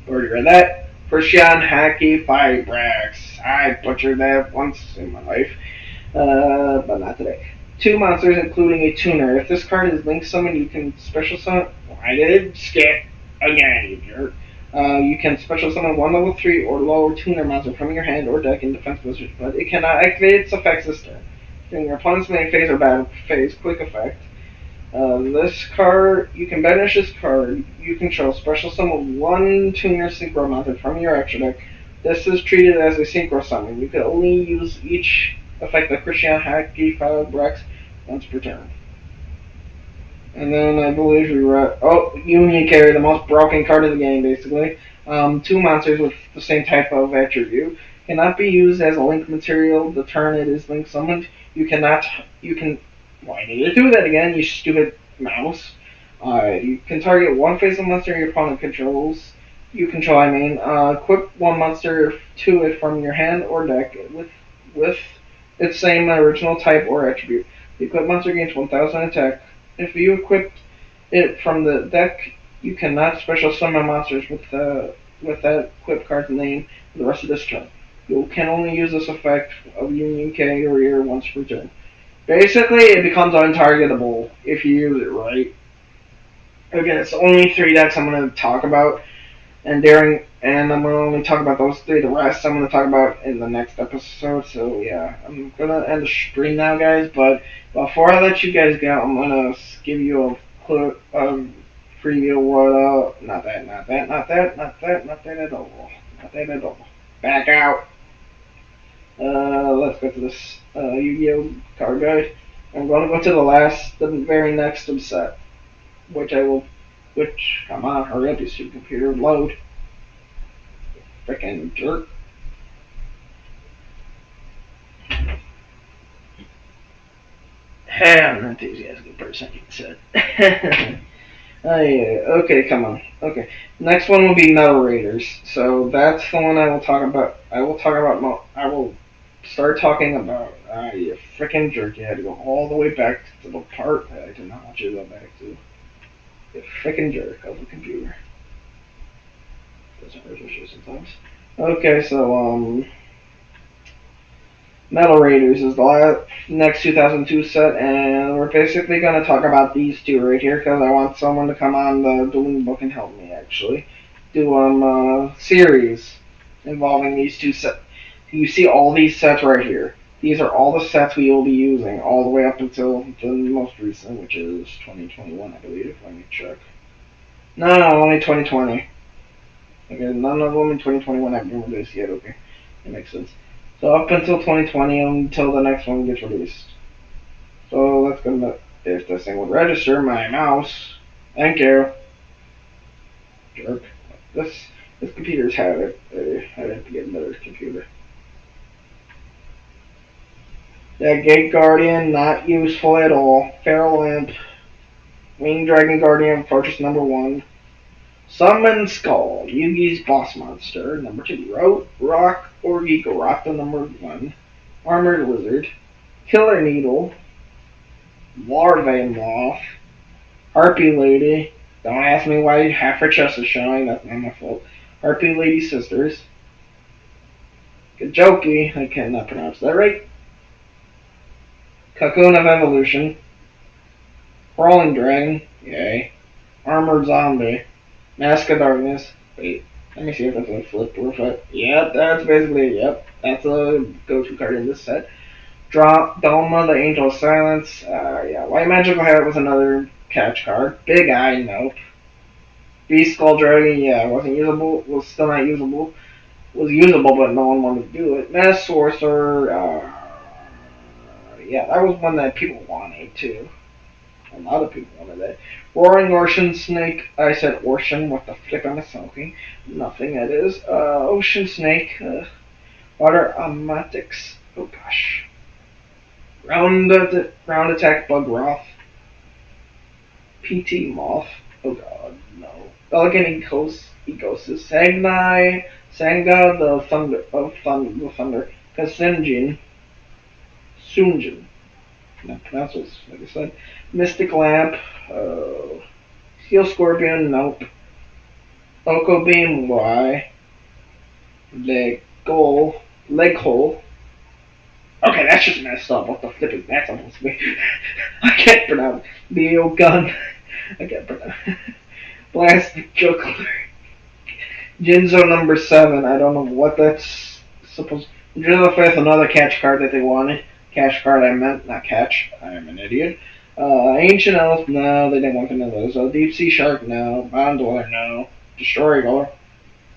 Already read that. Persian Haki Fibrax. I butchered that once in my life, but not today. 2 monsters, including a tuner. If this card is link summoned, you can special summon. I did skip again, you jerk. You can special summon one level 3 or lower tuner monster from your hand or deck in defense position, but it cannot activate its effects this turn. During your opponent's main phase or battle phase, quick effect. This card, you can banish this card. You control special summon one tuner synchro monster from your extra deck. This is treated as a synchro summon. You can only use each effect of Christian Hacky Brex once per turn. And then I believe we were Union Carry, the most broken card in the game, basically. 2 monsters with the same type of attribute. Cannot be used as a link material the turn it is link summoned. You can, why did it do that again, you stupid mouse? You can target one face of monster your opponent controls. You control, equip one monster to it from your hand or deck with its same original type or attribute. The equipped monster gains 1000 attack. If you equip it from the deck, you cannot special summon monsters with that equipped card's name for the rest of this turn. You can only use this effect of Union K or Ear once per turn. Basically, it becomes untargetable if you use it right. Again, it's only 3 decks I'm going to talk about, and I'm going to only talk about those 3. The rest I'm going to talk about in the next episode. So yeah, I'm going to end the stream now, guys. But before I let you guys go, I'm going to give you a clip preview. What? Not that at all. Back out. Let's go to this Yu-Gi-Oh card guide. I'm going to go to the very next subset, come on, hurry up, you stupid computer, load. Frickin' jerk. Hey, I'm an enthusiastic person, you said. Oh yeah, okay, come on. Okay, next one will be Metal Raiders. So that's the one I will talk about. I will start talking about. You frickin' jerk, you had to go all the way back to the part that I did not want you to go back to. You frickin' jerk of the computer. Doesn't hurt your shit sometimes. Okay, so Metal Raiders is the next 2002 set, and we're basically going to talk about these 2 right here because I want someone to come on the Dueling Book and help me actually do a series involving these 2 sets. You see all these sets right here. These are all the sets we will be using all the way up until the most recent, which is 2021, I believe. Let me check. No, only 2020. Okay, none of them in 2021 have been released yet. Okay, that makes sense. So up until 2020, until the next one gets released. So let's go to, if this thing would register my mouse. Thank you. Jerk. This computer's had it. I have to get another computer. That Gate Guardian, not useful at all. Feral Imp. Winged Dragon Guardian, Fortress number 1. Summon Skull, Yugi's boss monster, number 2. Rock Orgy Garata, number 1. Armored Lizard. Killer Needle. Larvae Moth. Harpy Lady. Don't ask me why half her chest is showing, that's not my fault. Harpy Lady Sisters. Kajoki, I cannot pronounce that right. Cocoon of Evolution. Crawling Dragon, yay. Armored Zombie. Mask of Darkness. Wait, let me see if that's a flip or flip. Yep, that's basically, that's a go-to card in this set. Doma, the Angel of Silence. Yeah, White Magical Hat was another catch card. Big Eye, nope. Beast Skull Dragon, yeah, wasn't usable. Was still not usable. Was usable, but no one wanted to do it. Mass Sorcerer, yeah, that was one that people wanted too. A lot of people wanted that. Roaring Ocean Snake. I said Ocean. What the flip am I smoking? Nothing, that is. Ocean Snake. Water Amatics. Oh gosh. Round Attack Bug Roth. PT Moth. Oh god, no. Elegant Ecosis. Sanga the Thunder. Kasenjin. Sunjin. No, that's what, like I said. Mystic Lamp. Steel Scorpion. Nope. Oko Beam. Y. Leg Hole. Okay, that's just messed up. What the flip is that supposed to be? I can't pronounce Neo Gun. I can't pronounce Plastic Juggler. Jinzo number 7. I don't know what that's supposed. Jinzo 5th, another catch card that they wanted. Cash card, I meant, not catch. I am an idiot. Ancient Elf, no, they didn't want any of those. Deep Sea Shark, no. Bondor, no. Destroyer,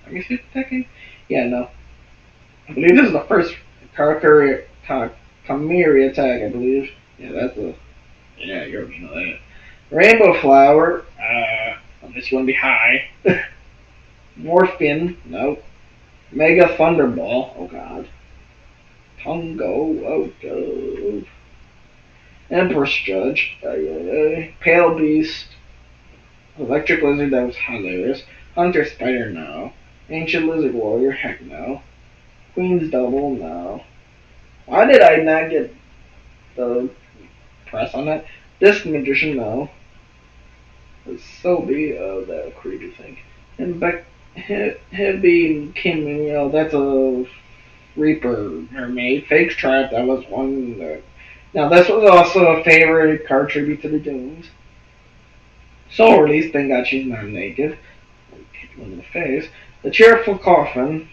let me see the second. Yeah, no. I believe this is the first Kamiri attack, I believe. Yeah, that's a. Yeah, you already know that. Rainbow Flower, unless you want to be high. Morphin, nope. Mega Thunderball, oh god. Pongo, oh god. Empress Judge, Pale Beast. Electric Lizard, that was hilarious. Hunter Spider, no. Ancient Lizard Warrior, heck no. Queen's Double, no. Why did I not get the press on that? Disc Magician, no. So be that creepy thing. And back Heavy Kim, that's a Reaper Mermaid. Fake Trap, that was one that. Now, this was also a favorite card tribute to the Dooms. Soul Release, thank God she's not naked. Kick him in the face. The Cheerful Coffin.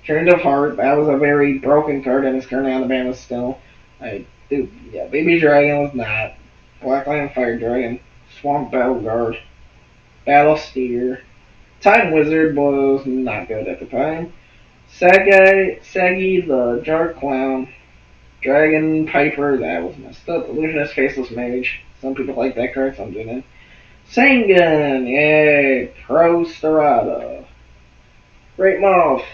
Churn of Heart, that was a very broken card and is currently on the ban list still. Baby Dragon was not. Black Lion Fire Dragon. Swamp Battle Guard. Battle Steer. Time Wizard was not good at the time. Saggy the Jar Clown. Dragon Piper, that was messed up. Illusionist Faceless Mage. Some people like that card, some didn't. Sangan, yay. Pro Starada. Great Moth.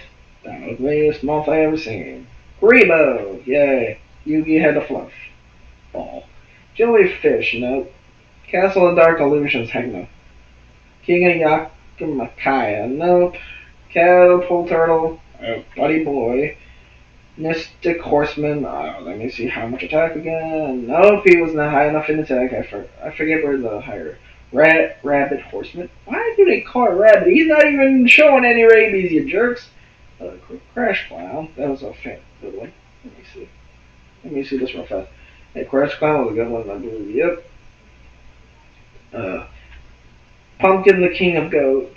That was the biggest moth I ever seen. Grebo, yay. Yugi had a fluff. Ball. Jellyfish, nope. Castle of Dark Illusions, heck no. King of Yakimakaya, nope. Catapult Turtle, Buddy Boy. Mystic Horseman, let me see how much attack again. Nope, he was not high enough in attack. I forget where the higher. Rabbit Horseman. Why do they call it Rabbit? He's not even showing any rabies, you jerks. Crash Clown, that was a good one. Let me see this real fast. Hey, Crash Clown was a good one, I believe. Yep. Pumpkin the King of Ghosts,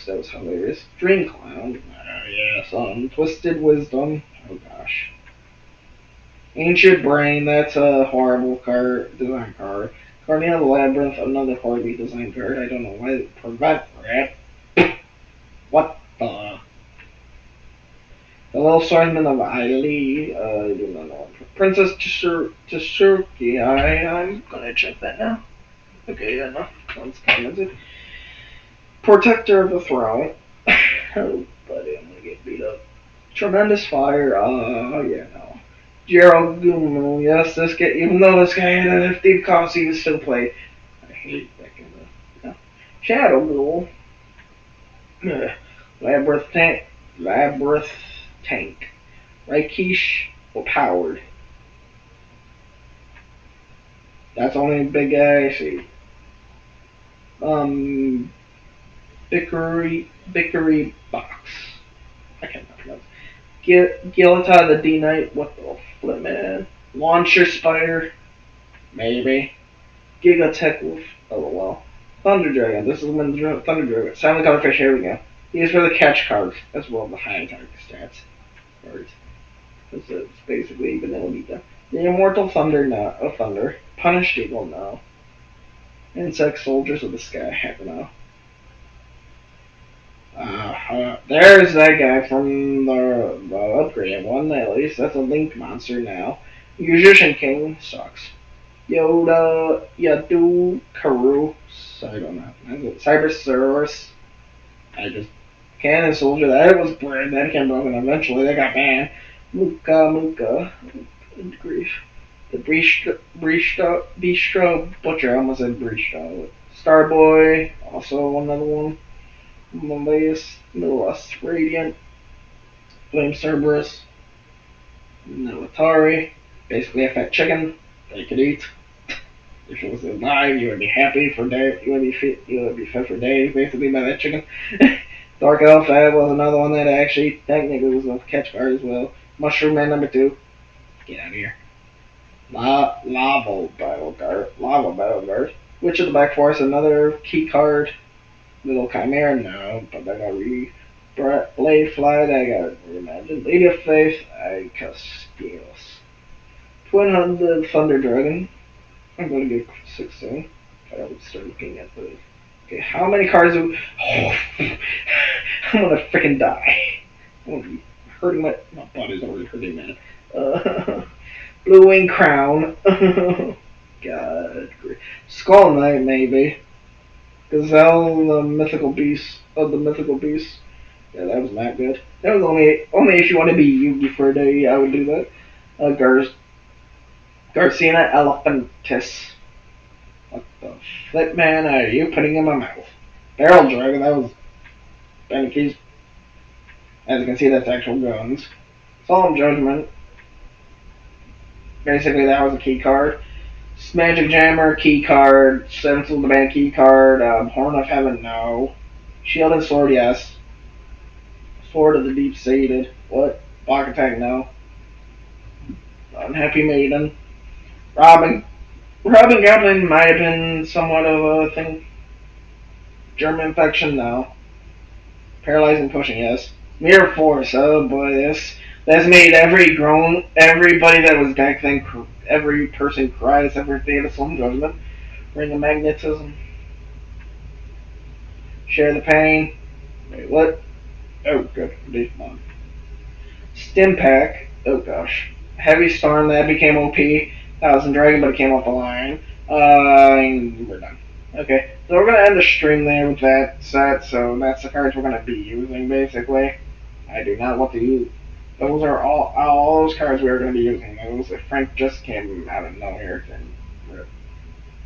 that was hilarious. Dream Clown, yeah, Twisted Wisdom, oh gosh. Ancient Brain, that's a horrible design card. Guardian of the Labyrinth, another horribly designed card. I don't know why they prevent that. What the? The Little Swordsman of Ailey, I do not know. Princess Tsurugi, I'm gonna check that now. Okay, yeah, no. One's commented. Protector of the Throne. Oh, buddy, I'm gonna get beat up. Tremendous Fire, yeah, no. Gerald Gumu, yes, this guy, even though this guy had a 50 cost, he was still played. I hate that kind of. No. Shadow Ghoul. Labyrinth Tank. Raikish, well, powered. That's only a big guy I see. Bickery Box. I can't pronounce. Gilita the D Knight. What the flip, man? Launcher Spider. Maybe. Gigatech Wolf. Oh well. Thunder Dragon. This is when Thunder Dragon. Silent Colorfish. Here we go. These are the catch cards as well as the high attack stats cards. It's basically vanilla Vita. The Immortal Thunder, no. Oh, Thunder. Punished Eagle, no. Insect Soldiers of the Sky, heck no. There's that guy from the upgraded one, at least. That's a Link monster now. Musician King sucks. Yoda, Yadu, Karu, I don't know. Cybersaurus. I just Cannon Soldier, that was brand that came broken eventually, they got banned. Muka, grief. The Bistro Butcher, I almost said Bistro. Starboy, also another one. Mobius, Milus, Radiant, Flame Cerberus, no Atari, basically a fat chicken that you could eat. If it was alive, you would be happy for days. You would be fed for days, basically, by that chicken. Dark Elf, that was another one that actually technically was a catch card as well. Mushroom Man number 2. Get out of here. Lava Battle Guard. Witch of the Black Forest, another key card. Little Chimera, no, but I got Blade Fly, I got Reimagined. Lady of Faith, I Castios. Twin Hunted Thunder Dragon. I'm going to get 16. I would start looking at the. Okay, how many cards do. Oh, I'm gonna freaking die. I'm gonna be hurting my body's already hurting, man. Blue Wing Crown. God. Skull Knight, maybe. Gazelle, the mythical beast of the mythical beast. Yeah, that was not good. That was only if you want to be Yugi for a day, I would do that. Garcina Elephantis. What the flip, man, are you putting in my mouth? Barrel Dragon, that was Benke's. As you can see, that's actual guns. Solemn Judgment. Basically, that was a key card. Magic Jammer, key card. Sentinel of the Band, key card. Horn of Heaven, no. Shield and Sword, yes. Sword of the Deep Sated. What? Block Attack, no. Unhappy Maiden. Robin Goblin might have been somewhat of a thing. German Infection, no. Paralyzing Pushing, yes. Mirror Force, oh boy, that's made everybody that was back then, every person cry except for Day of the Solemn Judgment. Ring of Magnetism. Share the Pain. Wait, what? Oh, good. Stim Pack. Oh gosh. Heavy Storm, that became OP. Thousand Dragon, but it came off the line. We're done. Okay, so we're gonna end the stream there with that set. So that's the cards we're gonna be using, basically. I do not want to use. Those are all those cards we are gonna be using. Those. Frank just came out of nowhere and